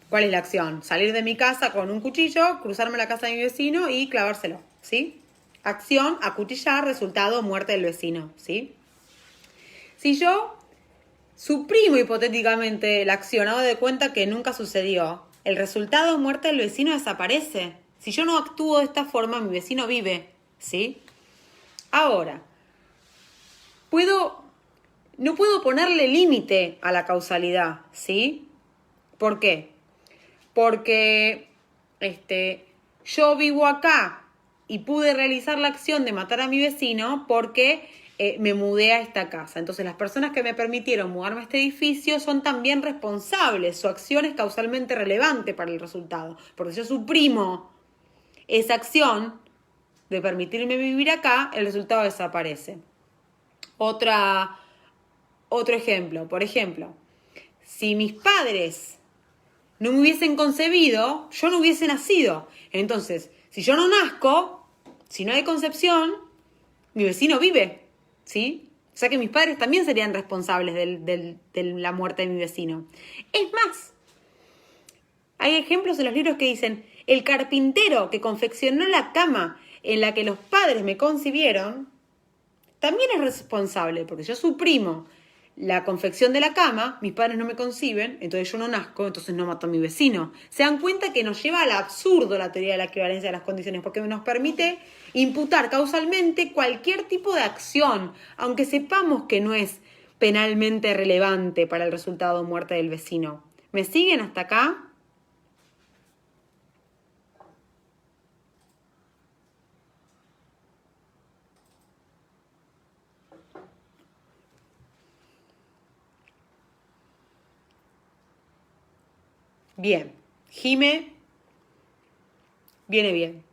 ¿Cuál es la acción? Salir de mi casa con un cuchillo, cruzarme la casa de mi vecino y clavárselo, ¿sí? Acción, acuchillar, resultado, muerte del vecino, ¿sí? Si yo suprimo hipotéticamente la acción, hago de cuenta que nunca sucedió, el resultado, muerte del vecino, desaparece. Si yo no actúo de esta forma, mi vecino vive, ¿sí? Ahora, no puedo ponerle límite a la causalidad, ¿sí? ¿Por qué? Porque yo vivo acá y pude realizar la acción de matar a mi vecino porque me mudé a esta casa. Entonces las personas que me permitieron mudarme a este edificio son también responsables. Su acción es causalmente relevante para el resultado. Porque si yo suprimo esa acción de permitirme vivir acá, el resultado desaparece. Otro ejemplo. Por ejemplo, si mis padres no me hubiesen concebido, yo no hubiese nacido. Entonces, si yo no nazco, si no hay concepción, mi vecino vive, ¿sí? O sea que mis padres también serían responsables de la muerte de mi vecino. Es más, hay ejemplos en los libros que dicen, el carpintero que confeccionó la cama en la que los padres me concibieron, también es responsable, porque yo suprimo la confección de la cama, mis padres no me conciben, entonces yo no nazco, entonces no mato a mi vecino. Se dan cuenta que nos lleva al absurdo la teoría de la equivalencia de las condiciones, porque nos permite imputar causalmente cualquier tipo de acción, aunque sepamos que no es penalmente relevante para el resultado de muerte del vecino. ¿Me siguen hasta acá? Bien, Jime, viene bien.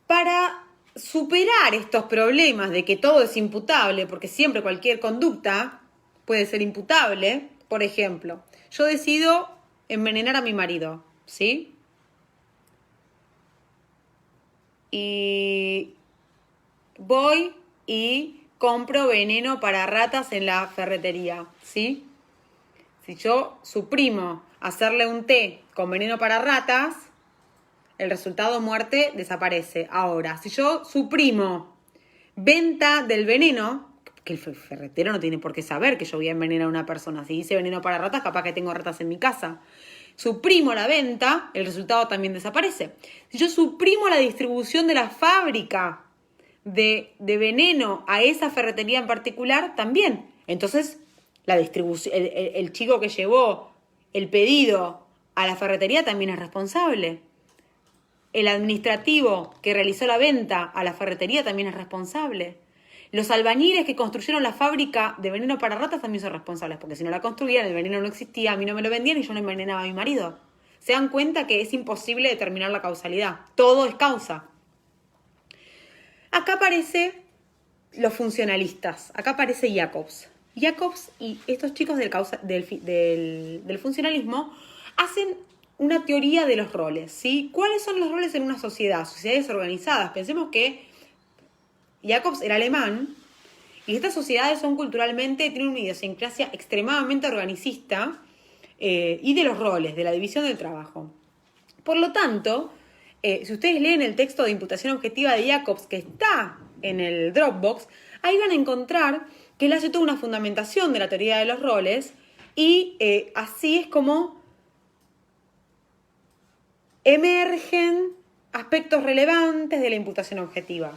Para superar estos problemas de que todo es imputable, porque siempre cualquier conducta puede ser imputable, por ejemplo, yo decido envenenar a mi marido, ¿sí? Y voy y compro veneno para ratas en la ferretería, ¿sí? Si yo suprimo hacerle un té con veneno para ratas, el resultado muerte desaparece. Ahora, si yo suprimo venta del veneno, que el ferretero no tiene por qué saber que yo voy a envenenar a una persona. Si dice veneno para ratas, capaz que tengo ratas en mi casa. Suprimo la venta, el resultado también desaparece. Si yo suprimo la distribución de la fábrica de veneno a esa ferretería en particular, también. Entonces, la distribución, el chico que llevó el pedido a la ferretería también es responsable. El administrativo que realizó la venta a la ferretería también es responsable. Los albañiles que construyeron la fábrica de veneno para ratas también son responsables, porque si no la construían, el veneno no existía, a mí no me lo vendían y yo no envenenaba a mi marido. Se dan cuenta que es imposible determinar la causalidad. Todo es causa. Acá aparece los funcionalistas, acá aparece Jacobs. Jacobs y estos chicos del funcionalismo hacen una teoría de los roles, ¿sí? ¿Cuáles son los roles en una sociedad? Sociedades organizadas. Pensemos que Jacobs era alemán y estas sociedades son culturalmente, tienen una idiosincrasia extremadamente organicista y de los roles, de la división del trabajo. Por lo tanto, si ustedes leen el texto de imputación objetiva de Jacobs que está en el Dropbox, ahí van a encontrar que él hace toda una fundamentación de la teoría de los roles y así es como emergen aspectos relevantes de la imputación objetiva.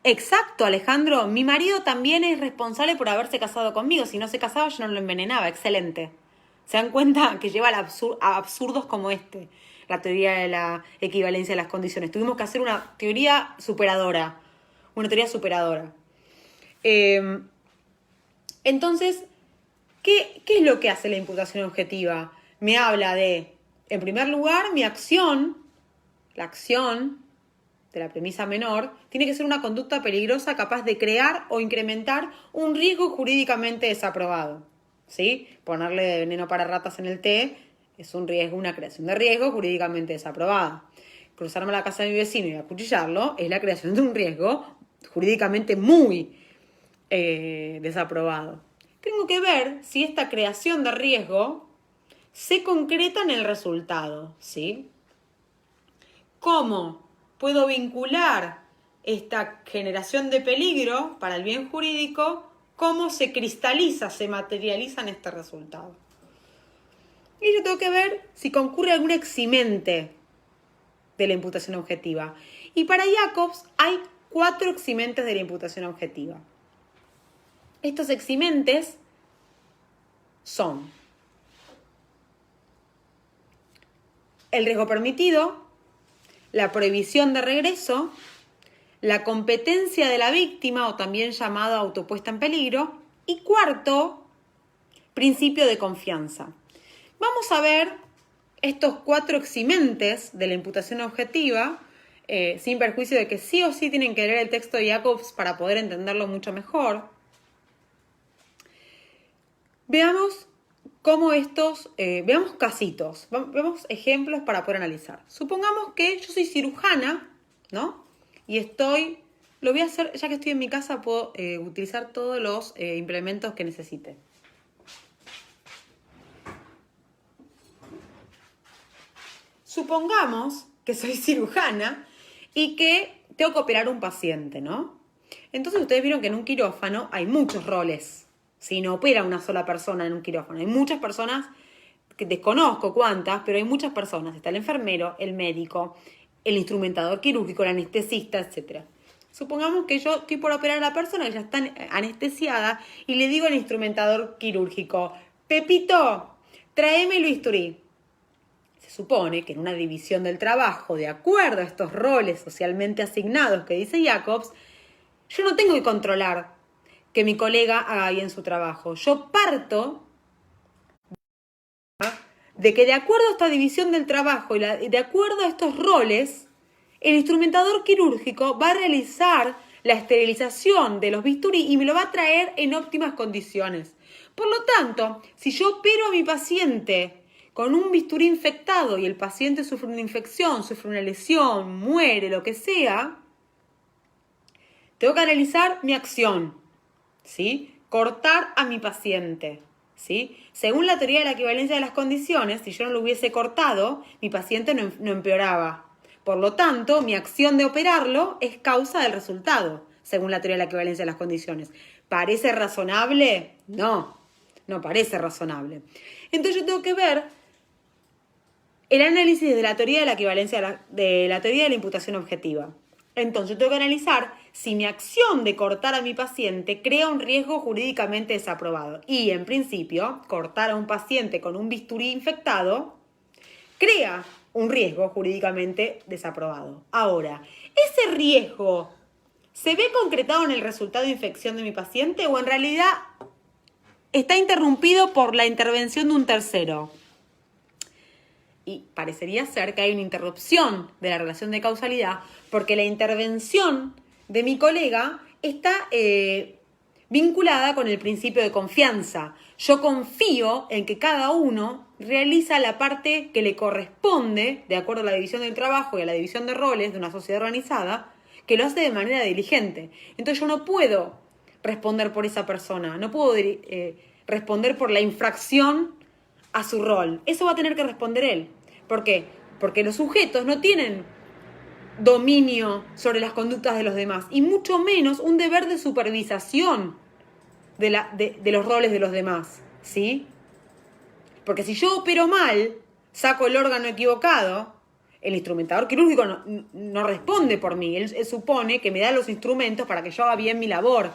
Exacto, Alejandro. Mi marido también es responsable por haberse casado conmigo. Si no se casaba, yo no lo envenenaba. Excelente. ¿Se dan cuenta que lleva a absurdos como este? La teoría de la equivalencia de las condiciones. Tuvimos que hacer una teoría superadora. Una teoría superadora. Entonces, ¿qué es lo que hace la imputación objetiva? Me habla de, en primer lugar, mi acción, la acción de la premisa menor, tiene que ser una conducta peligrosa capaz de crear o incrementar un riesgo jurídicamente desaprobado. ¿Sí? Ponerle veneno para ratas en el té es un riesgo, una creación de riesgo jurídicamente desaprobada. Cruzarme a la casa de mi vecino y acuchillarlo es la creación de un riesgo jurídicamente muy desaprobado. Tengo que ver si esta creación de riesgo se concreta en el resultado, ¿sí? ¿Cómo puedo vincular esta generación de peligro para el bien jurídico? ¿Cómo se cristaliza, se materializa en este resultado? Y yo tengo que ver si concurre algún eximente de la imputación objetiva. Y para Jacobs hay 4 eximentes de la imputación objetiva. Estos eximentes son el riesgo permitido, la prohibición de regreso, la competencia de la víctima, o también llamado autopuesta en peligro, y cuarto, principio de confianza. Vamos a ver estos 4 eximentes de la imputación objetiva, sin perjuicio de que sí o sí tienen que leer el texto de Jacobs para poder entenderlo mucho mejor. Veamos cómo veamos casitos, veamos ejemplos para poder analizar. Supongamos que yo soy cirujana, ¿no? Y lo voy a hacer, ya que estoy en mi casa, puedo utilizar todos los implementos que necesite. Supongamos que soy cirujana y que tengo que operar a un paciente, ¿no? Entonces ustedes vieron que en un quirófano hay muchos roles. Si no opera una sola persona en un quirófano, hay muchas personas, que desconozco cuántas, pero hay muchas personas. Está el enfermero, el médico, el instrumentador quirúrgico, el anestesista, etc. Supongamos que yo estoy por operar a la persona que ya está anestesiada y le digo al instrumentador quirúrgico, Pepito, tráeme el bisturí. Se supone que en una división del trabajo, de acuerdo a estos roles socialmente asignados que dice Jacobs, yo no tengo que controlar que mi colega haga bien su trabajo. Yo parto de que de acuerdo a esta división del trabajo y de acuerdo a estos roles, el instrumentador quirúrgico va a realizar la esterilización de los bisturí y me lo va a traer en óptimas condiciones. Por lo tanto, si yo opero a mi paciente con un bisturí infectado y el paciente sufre una infección, sufre una lesión, muere, lo que sea, tengo que analizar mi acción, ¿sí? Cortar a mi paciente, ¿sí? Según la teoría de la equivalencia de las condiciones, si yo no lo hubiese cortado, mi paciente no empeoraba. Por lo tanto, mi acción de operarlo es causa del resultado, según la teoría de la equivalencia de las condiciones. ¿Parece razonable? No parece razonable. Entonces yo tengo que ver el análisis de la teoría de la equivalencia de la teoría de la imputación objetiva. Entonces yo tengo que analizar si mi acción de cortar a mi paciente crea un riesgo jurídicamente desaprobado. Y en principio, cortar a un paciente con un bisturí infectado crea un riesgo jurídicamente desaprobado. Ahora, ¿ese riesgo se ve concretado en el resultado de infección de mi paciente o en realidad está interrumpido por la intervención de un tercero? Y parecería ser que hay una interrupción de la relación de causalidad porque la intervención de mi colega está vinculada con el principio de confianza. Yo confío en que cada uno realiza la parte que le corresponde, de acuerdo a la división del trabajo y a la división de roles de una sociedad organizada, que lo hace de manera diligente. Entonces yo no puedo responder por esa persona, no puedo responder por la infracción a su rol. Eso va a tener que responder él. ¿Por qué? Porque los sujetos no tienen dominio sobre las conductas de los demás y mucho menos un deber de supervisación de los roles de los demás, ¿sí? Porque si yo opero mal, saco el órgano equivocado, el instrumentador quirúrgico no responde por mí. Él supone que me da los instrumentos para que yo haga bien mi labor,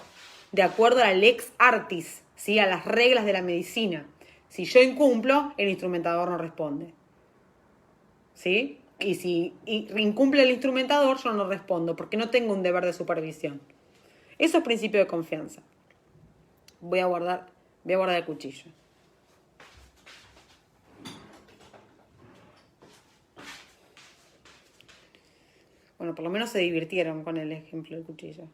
de acuerdo a la lex artis, ¿sí? A las reglas de la medicina. Si yo incumplo, el instrumentador no responde, ¿sí? Y si incumple el instrumentador, yo no respondo, porque no tengo un deber de supervisión. Eso es principio de confianza. Voy a guardar el cuchillo. Bueno, por lo menos se divirtieron con el ejemplo del cuchillo.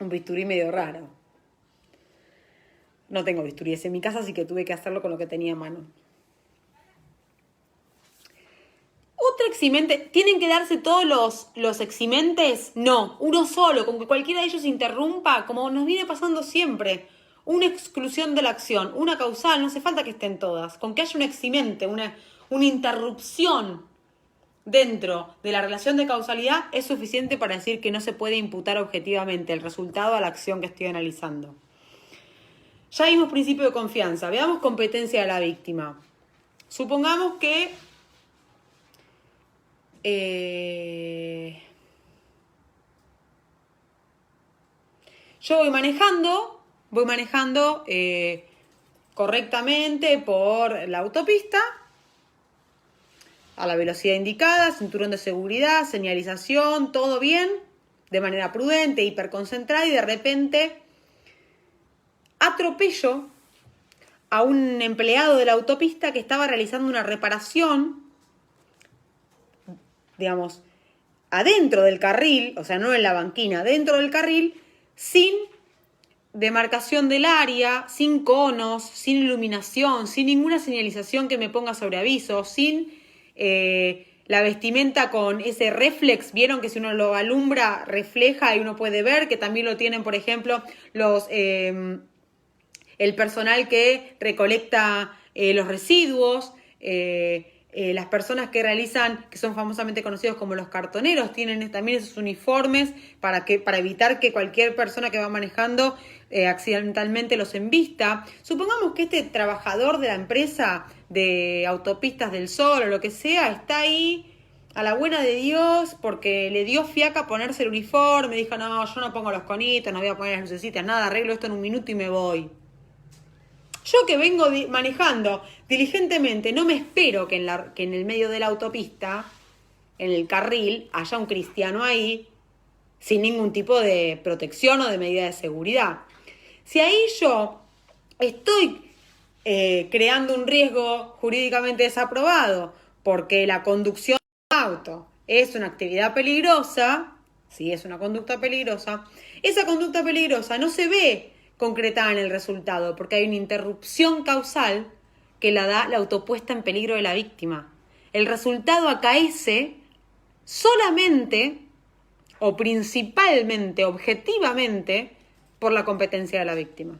Un bisturí medio raro. No tengo bisturíes en mi casa, así que tuve que hacerlo con lo que tenía a mano. ¿Otro eximente? ¿Tienen que darse todos los eximentes? No, uno solo, con que cualquiera de ellos interrumpa, como nos viene pasando siempre. Una exclusión de la acción, una causal, no hace falta que estén todas. Con que haya un eximente, una interrupción dentro de la relación de causalidad es suficiente para decir que no se puede imputar objetivamente el resultado a la acción que estoy analizando. Ya vimos principio de confianza, veamos competencia de la víctima. Supongamos que yo voy manejando correctamente por la autopista, a la velocidad indicada, cinturón de seguridad, señalización, todo bien, de manera prudente, hiperconcentrada, y de repente atropello a un empleado de la autopista que estaba realizando una reparación, digamos, adentro del carril, o sea, no en la banquina, dentro del carril, sin demarcación del área, sin conos, sin iluminación, sin ninguna señalización que me ponga sobre aviso, sin la vestimenta con ese reflex. Vieron que si uno lo alumbra refleja y uno puede ver, que también lo tienen, por ejemplo, el personal que recolecta los residuos, las personas que realizan, que son famosamente conocidos como los cartoneros, tienen también esos uniformes para evitar que cualquier persona que va manejando accidentalmente los embista. Supongamos que este trabajador de la empresa de Autopistas del Sol o lo que sea está ahí a la buena de Dios porque le dio fiaca ponerse el uniforme, dijo, no, yo no pongo los conitos, no voy a poner las lucecitas, nada, arreglo esto en un minuto y me voy. Yo que vengo manejando diligentemente, no me espero que en el medio de la autopista, en el carril, haya un cristiano ahí sin ningún tipo de protección o de medida de seguridad. Si ahí yo estoy creando un riesgo jurídicamente desaprobado porque la conducción del auto es una actividad peligrosa, si es una conducta peligrosa, esa conducta peligrosa no se ve concretada en el resultado, porque hay una interrupción causal que la da la autopuesta en peligro de la víctima. El resultado acaece solamente o principalmente, objetivamente, por la competencia de la víctima.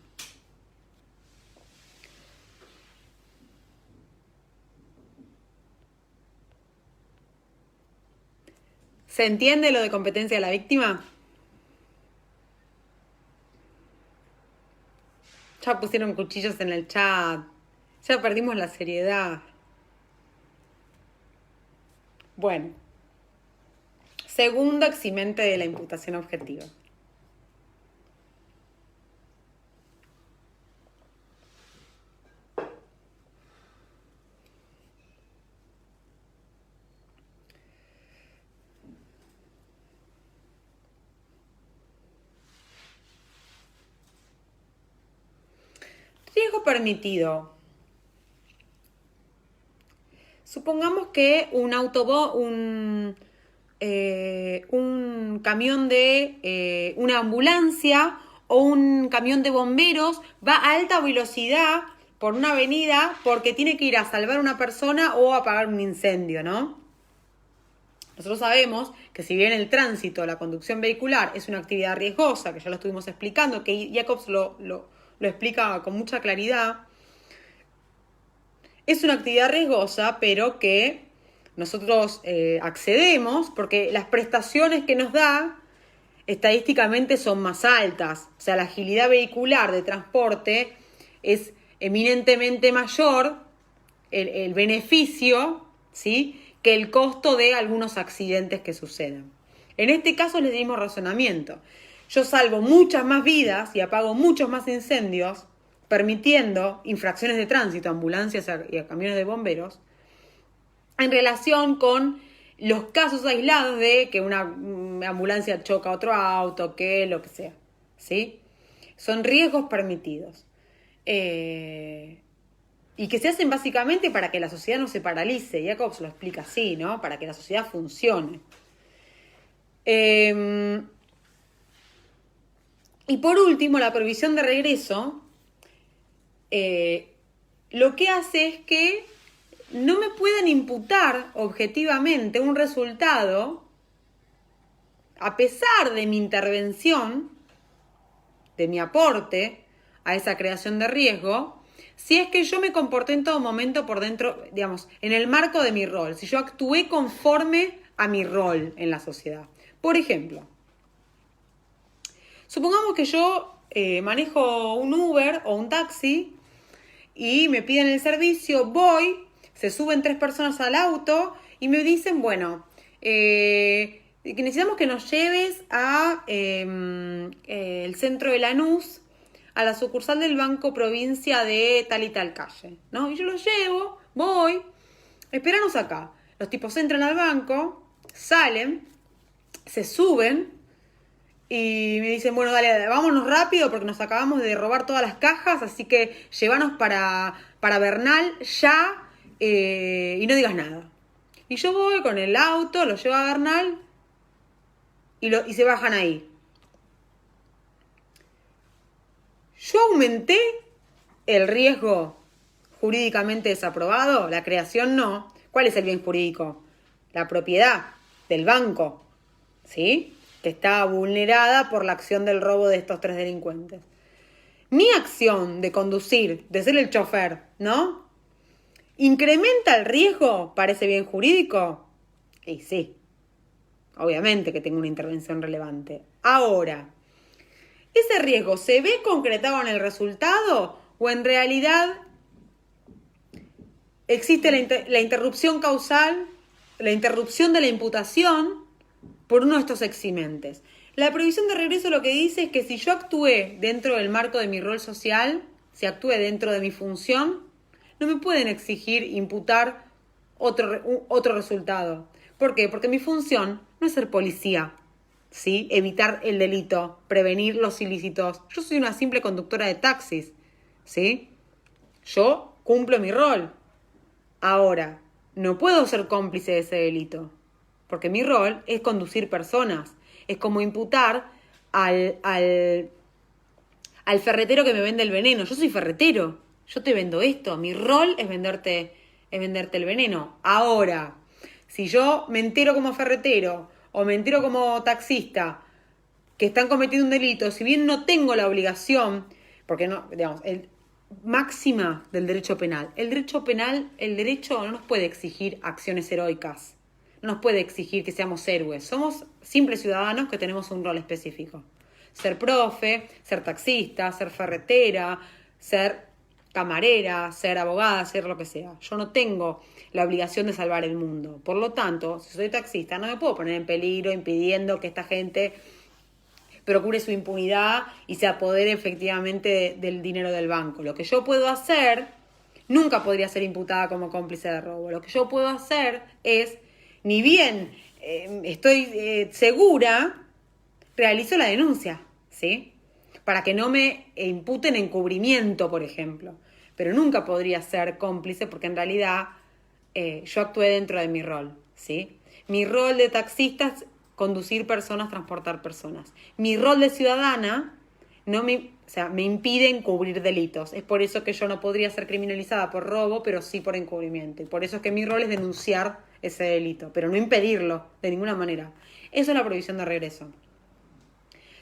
¿Se entiende lo de competencia de la víctima? Ya pusieron cuchillos en el chat. Ya perdimos la seriedad. Bueno. Segundo eximente de la imputación objetiva. Riesgo permitido. supongamos que un camión de una ambulancia o un camión de bomberos va a alta velocidad por una avenida porque tiene que ir a salvar a una persona o a apagar un incendio, ¿no? Nosotros sabemos que si bien el tránsito, la conducción vehicular es una actividad riesgosa, que ya lo estuvimos explicando, que Jacobs lo explica con mucha claridad, es una actividad riesgosa, pero que nosotros accedemos porque las prestaciones que nos da estadísticamente son más altas. O sea, la agilidad vehicular de transporte es eminentemente mayor, el beneficio, ¿sí?, que el costo de algunos accidentes que sucedan. En este caso les dimos razonamiento. Yo salvo muchas más vidas y apago muchos más incendios, permitiendo infracciones de tránsito, ambulancias y a camiones de bomberos, en relación con los casos aislados de que una ambulancia choca a otro auto, que lo que sea, ¿sí? Son riesgos permitidos. Y que se hacen básicamente para que la sociedad no se paralice. Jacobs lo explica así, ¿no? Para que la sociedad funcione. Y por último, la prohibición de regreso lo que hace es que no me puedan imputar objetivamente un resultado a pesar de mi intervención, de mi aporte a esa creación de riesgo, si es que yo me comporté en todo momento por dentro, digamos, en el marco de mi rol, si yo actué conforme a mi rol en la sociedad. Por ejemplo, supongamos que yo manejo un Uber o un taxi y me piden el servicio, voy, se suben 3 personas al auto y me dicen, bueno, que necesitamos que nos lleves a el centro de Lanús, a la sucursal del Banco Provincia de tal y tal calle, ¿no? Y yo los llevo, voy, esperanos acá. Los tipos entran al banco, salen, se suben y me dicen, bueno, dale, vámonos rápido porque nos acabamos de robar todas las cajas, así que llévanos para Bernal ya y no digas nada. Y yo voy con el auto, lo llevo a Bernal y se bajan ahí. ¿Yo aumenté el riesgo jurídicamente desaprobado? La creación no. ¿Cuál es el bien jurídico? La propiedad del banco, ¿sí?, que está vulnerada por la acción del robo de estos 3 delincuentes. Mi acción de conducir, de ser el chofer, ¿no?, ¿incrementa el riesgo para ese bien jurídico? Y sí, obviamente que tengo una intervención relevante. Ahora, ¿ese riesgo se ve concretado en el resultado o en realidad existe la interrupción causal, la interrupción de la imputación por uno de estos eximentes? La prohibición de regreso lo que dice es que si yo actué dentro del marco de mi rol social, si actué dentro de mi función, no me pueden exigir imputar otro resultado. ¿Por qué? Porque mi función no es ser policía, ¿sí?, evitar el delito, prevenir los ilícitos. Yo soy una simple conductora de taxis, ¿sí? Yo cumplo mi rol. Ahora, no puedo ser cómplice de ese delito, porque mi rol es conducir personas. Es como imputar al ferretero que me vende el veneno. Yo soy ferretero, yo te vendo esto. Mi rol es venderte el veneno. Ahora, si yo me entero como ferretero o me entero como taxista que están cometiendo un delito, si bien no tengo la obligación, porque no, digamos, máxima del derecho penal. El derecho no nos puede exigir acciones heroicas, no nos puede exigir que seamos héroes. Somos simples ciudadanos que tenemos un rol específico. Ser profe, ser taxista, ser ferretera, ser camarera, ser abogada, ser lo que sea. Yo no tengo la obligación de salvar el mundo. Por lo tanto, si soy taxista, no me puedo poner en peligro impidiendo que esta gente procure su impunidad y se apodere efectivamente del dinero del banco. Lo que yo puedo hacer, nunca podría ser imputada como cómplice de robo. Lo que yo puedo hacer es, ni bien estoy segura, realizo la denuncia, ¿sí?, para que no me imputen encubrimiento, por ejemplo. Pero nunca podría ser cómplice porque en realidad yo actué dentro de mi rol, ¿sí? Mi rol de taxista es conducir personas, transportar personas. Mi rol de ciudadana me impide encubrir delitos. Es por eso que yo no podría ser criminalizada por robo, pero sí por encubrimiento. Y por eso es que mi rol es denunciar ese delito, pero no impedirlo de ninguna manera. Eso es la prohibición de regreso.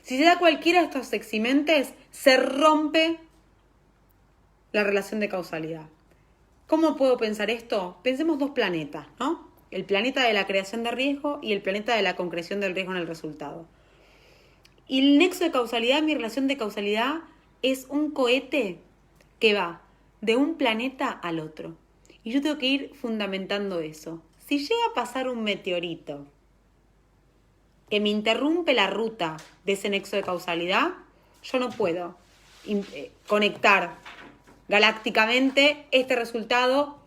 Si se da cualquiera de estos eximentes, se rompe la relación de causalidad. ¿Cómo puedo pensar esto? Pensemos dos planetas, ¿no? El planeta de la creación de riesgo y el planeta de la concreción del riesgo en el resultado. Y el nexo de causalidad, mi relación de causalidad, es un cohete que va de un planeta al otro. Y yo tengo que ir fundamentando eso. Si llega a pasar un meteorito que me interrumpe la ruta de ese nexo de causalidad, yo no puedo conectar galácticamente este resultado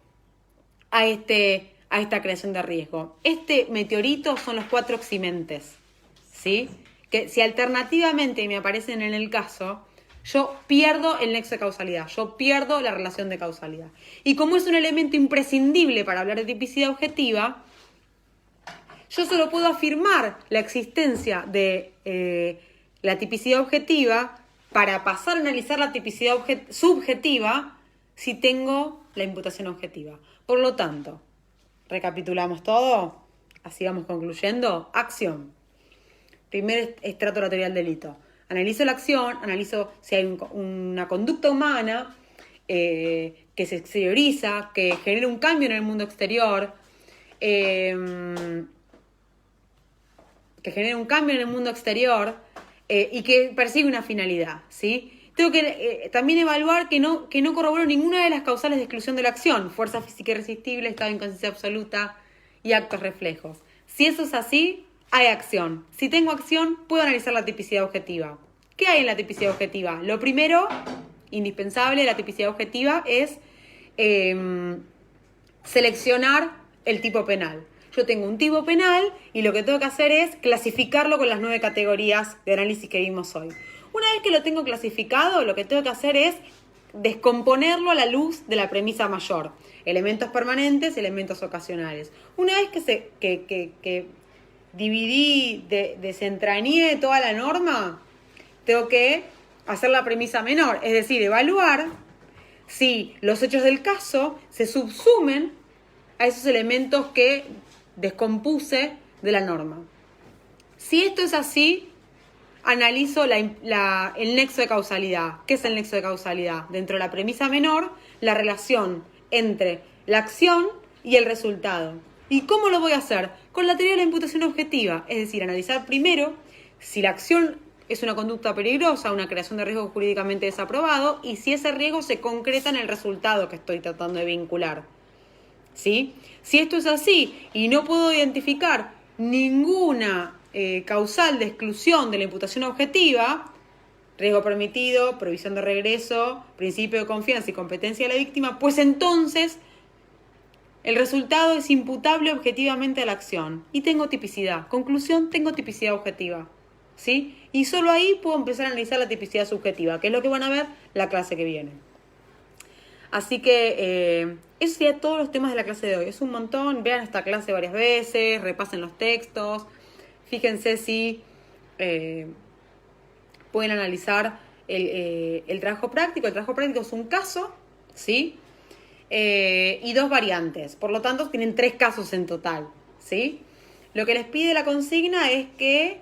a esta creación de riesgo. Este meteorito son los 4 eximentes, ¿sí? Que si alternativamente me aparecen en el caso, yo pierdo el nexo de causalidad, yo pierdo la relación de causalidad. Y como es un elemento imprescindible para hablar de tipicidad objetiva, yo solo puedo afirmar la existencia de la tipicidad objetiva para pasar a analizar la tipicidad subjetiva si tengo la imputación objetiva. Por lo tanto, recapitulamos todo, así vamos concluyendo. Acción. Primer estrato de la teoría del delito. Analizo la acción, analizo si hay una conducta humana que se exterioriza, que genera un cambio en el mundo exterior, y que persigue una finalidad, ¿sí? Tengo que también evaluar que no corroboro ninguna de las causales de exclusión de la acción, fuerza física irresistible, estado de inconsciencia absoluta y actos reflejos. Si eso es así, hay acción. Si tengo acción, puedo analizar la tipicidad objetiva. ¿Qué hay en la tipicidad objetiva? Lo primero, indispensable de la tipicidad objetiva es seleccionar el tipo penal. Yo tengo un tipo penal y lo que tengo que hacer es clasificarlo con las 9 categorías de análisis que vimos hoy. Una vez que lo tengo clasificado, lo que tengo que hacer es descomponerlo a la luz de la premisa mayor. Elementos permanentes, elementos ocasionales. Una vez que dividí, desentrañé toda la norma, tengo que hacer la premisa menor, es decir, evaluar si los hechos del caso se subsumen a esos elementos que descompuse de la norma. Si esto es así, analizo el nexo de causalidad. ¿Qué es el nexo de causalidad? Dentro de la premisa menor, la relación entre la acción y el resultado. ¿Y cómo lo voy a hacer? Con la teoría de la imputación objetiva, es decir, analizar primero si la acción es una conducta peligrosa, una creación de riesgo jurídicamente desaprobado, y si ese riesgo se concreta en el resultado que estoy tratando de vincular. ¿Sí? Si esto es así y no puedo identificar ninguna causal de exclusión de la imputación objetiva, riesgo permitido, prohibición de regreso, principio de confianza y competencia de la víctima, pues entonces el resultado es imputable objetivamente a la acción y tengo tipicidad. Conclusión, tengo tipicidad objetiva, ¿sí? Y solo ahí puedo empezar a analizar la tipicidad subjetiva, que es lo que van a ver la clase que viene. Así que eso sería todos los temas de la clase de hoy. Es un montón. Vean esta clase varias veces, repasen los textos. Fíjense si pueden analizar el trabajo práctico. El trabajo práctico es un caso, ¿sí? Y 2 variantes. Por lo tanto, tienen 3 casos en total, ¿sí? Lo que les pide la consigna es que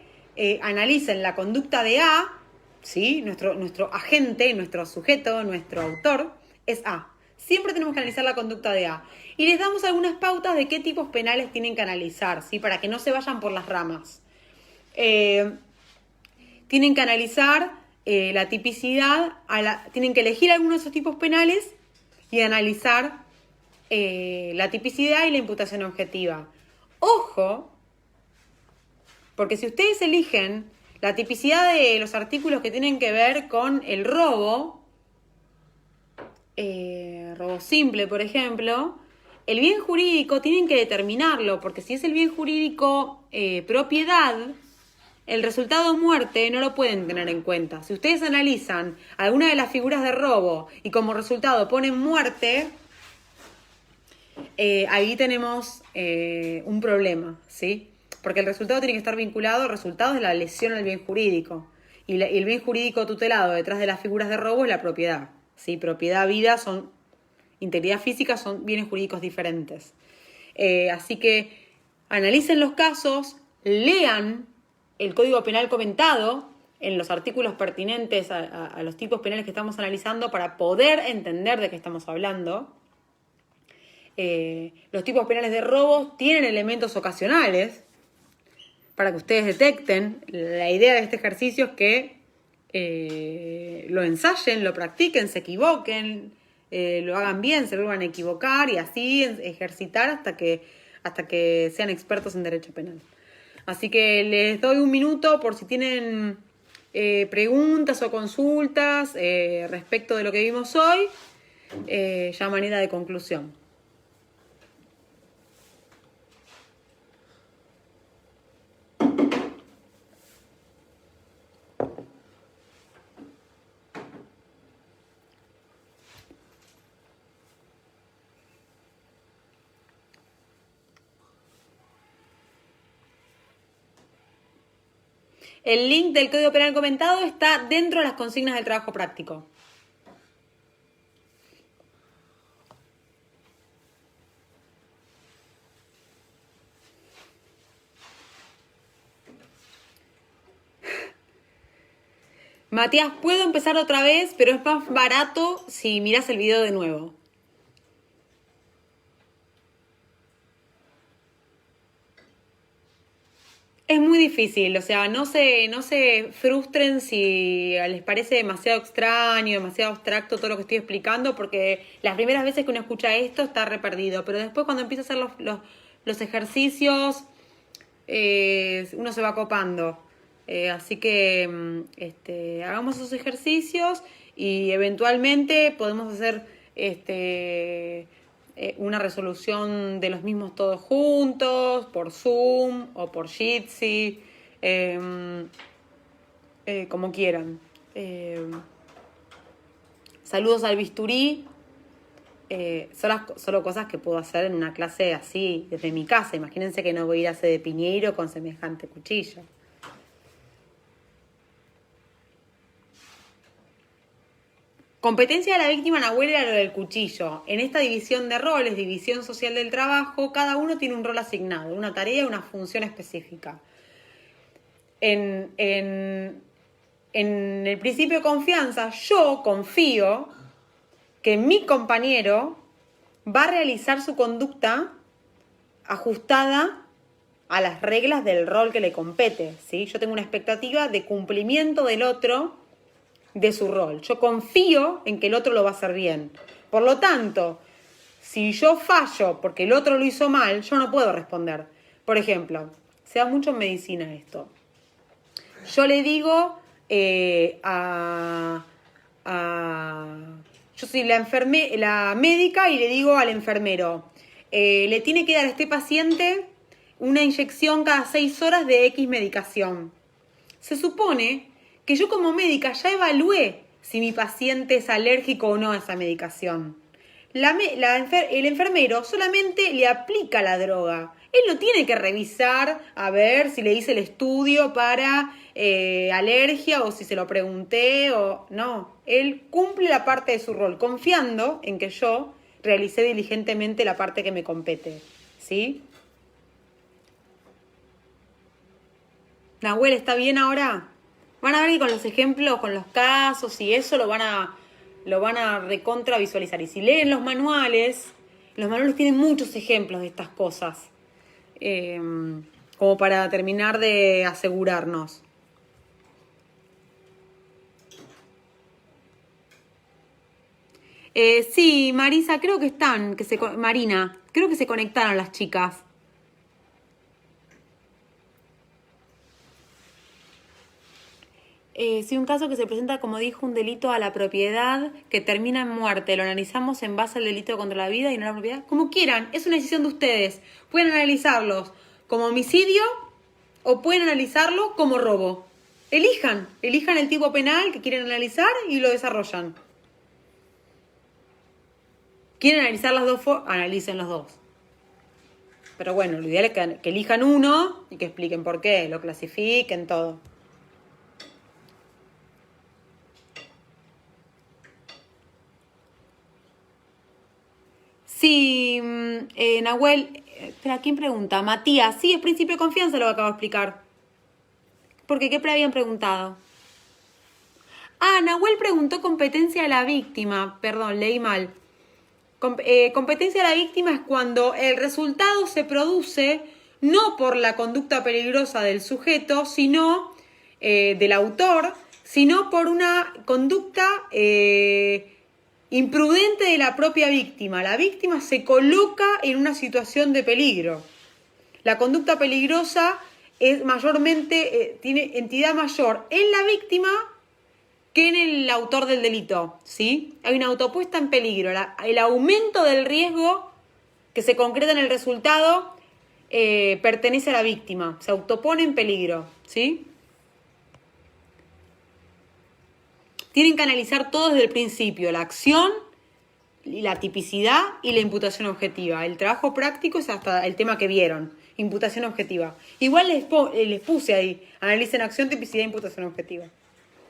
analicen la conducta de A, ¿sí? Nuestro agente, nuestro sujeto, nuestro autor es A. Siempre tenemos que analizar la conducta de A. Y les damos algunas pautas de qué tipos penales tienen que analizar, ¿sí? Para que no se vayan por las ramas. Tienen que analizar la tipicidad, tienen que elegir algunos de esos tipos penales y analizar la tipicidad y la imputación objetiva. Ojo, porque si ustedes eligen la tipicidad de los artículos que tienen que ver con el robo simple, por ejemplo, el bien jurídico tienen que determinarlo, porque si es el bien jurídico propiedad, el resultado muerte no lo pueden tener en cuenta. Si ustedes analizan alguna de las figuras de robo y como resultado ponen muerte, ahí tenemos un problema, ¿sí? Porque el resultado tiene que estar vinculado al resultado de la lesión al bien jurídico. Y el bien jurídico tutelado detrás de las figuras de robo es la propiedad, ¿sí? Propiedad, vida, integridad física son bienes jurídicos diferentes. Así que analicen los casos, lean el Código Penal comentado en los artículos pertinentes a los tipos penales que estamos analizando para poder entender de qué estamos hablando. Los tipos penales de robos tienen elementos ocasionales para que ustedes detecten. La idea de este ejercicio es que lo ensayen, lo practiquen, se equivoquen, lo hagan bien, se vuelvan a equivocar y así ejercitar hasta que sean expertos en derecho penal. Así que les doy un minuto por si tienen preguntas o consultas respecto de lo que vimos hoy, ya a manera de conclusión. El link del Código Penal comentado está dentro de las consignas del trabajo práctico. Matías, puedo empezar otra vez, pero es más barato si miras el video de nuevo. Es muy difícil, o sea, no se frustren si les parece demasiado extraño, demasiado abstracto todo lo que estoy explicando, porque las primeras veces que uno escucha esto está re perdido, pero después cuando empieza a hacer los ejercicios, uno se va copando. Así que hagamos esos ejercicios y eventualmente podemos hacer una resolución de los mismos todos juntos, por Zoom o por Jitsi, como quieran. Saludos al bisturí. Solo cosas que puedo hacer en una clase así, desde mi casa. Imagínense que no voy a ir a hacer de Piñeiro con semejante cuchillo. Competencia de la víctima, Nahuel, era lo del cuchillo. En esta división de roles, división social del trabajo, cada uno tiene un rol asignado, una tarea, una función específica. En el principio de confianza, yo confío que mi compañero va a realizar su conducta ajustada a las reglas del rol que le compete, ¿sí? Yo tengo una expectativa de cumplimiento del otro de su rol. Yo confío en que el otro lo va a hacer bien. Por lo tanto, si yo fallo porque el otro lo hizo mal, yo no puedo responder. Por ejemplo, se da mucho en medicina esto. Yo le digo yo soy la médica y le digo al enfermero, le tiene que dar a este paciente una inyección cada 6 horas de X medicación. Se supone que yo como médica ya evalué si mi paciente es alérgico o no a esa medicación. El enfermero solamente le aplica la droga. Él no tiene que revisar a ver si le hice el estudio para alergia o si se lo pregunté o no. Él cumple la parte de su rol, confiando en que yo realicé diligentemente la parte que me compete. ¿Sí? Nahuel, ¿está bien ahora? Van a ver que con los ejemplos, con los casos y eso lo van a recontra visualizar. Y si leen los manuales tienen muchos ejemplos de estas cosas. Como para terminar de asegurarnos. Sí, Marisa, creo que están, Marina, creo que se conectaron las chicas. Si un caso que se presenta, como dijo, un delito a la propiedad que termina en muerte, lo analizamos en base al delito contra la vida y no la propiedad. Como quieran, es una decisión de ustedes. Pueden analizarlos como homicidio o pueden analizarlo como robo. Elijan el tipo penal que quieren analizar y lo desarrollan. ¿Quieren analizar las dos? Analicen los dos. Pero bueno, lo ideal es que elijan uno y que expliquen por qué, lo clasifiquen, todo. Sí, Nahuel, espera, ¿quién pregunta? Matías, sí, es principio de confianza lo que acabo de explicar. Porque ¿qué habían preguntado? Ah, Nahuel preguntó competencia de la víctima. Perdón, leí mal. Competencia de la víctima es cuando el resultado se produce no por la conducta peligrosa del sujeto, sino del autor, sino por una conducta imprudente de la propia víctima. La víctima se coloca en una situación de peligro. La conducta peligrosa es mayormente, tiene entidad mayor en la víctima que en el autor del delito, ¿sí? Hay una autopuesta en peligro. El aumento del riesgo que se concreta en el resultado pertenece a la víctima, se autopone en peligro, ¿sí? Tienen que analizar todo desde el principio, la acción, la tipicidad y la imputación objetiva. El trabajo práctico es hasta el tema que vieron, imputación objetiva. Igual les puse ahí, analicen acción, tipicidad e imputación objetiva.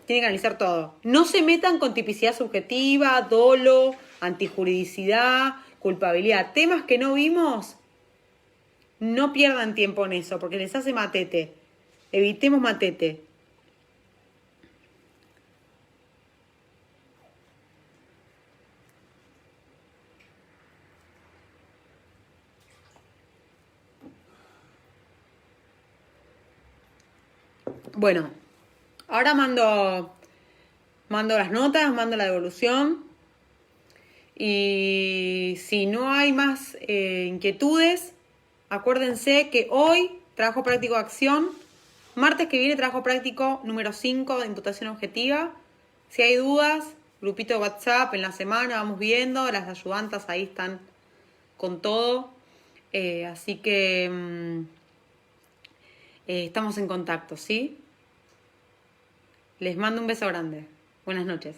Tienen que analizar todo. No se metan con tipicidad subjetiva, dolo, antijuridicidad, culpabilidad. Temas que no vimos, no pierdan tiempo en eso, porque les hace matete. Evitemos matete. Bueno, ahora mando las notas, mando la devolución. Y si no hay más inquietudes, acuérdense que hoy trabajo práctico de acción, martes que viene trabajo práctico número 5 de imputación objetiva. Si hay dudas, grupito de WhatsApp en la semana, vamos viendo, las ayudantas ahí están con todo. Así que estamos en contacto, ¿sí? Les mando un beso grande. Buenas noches.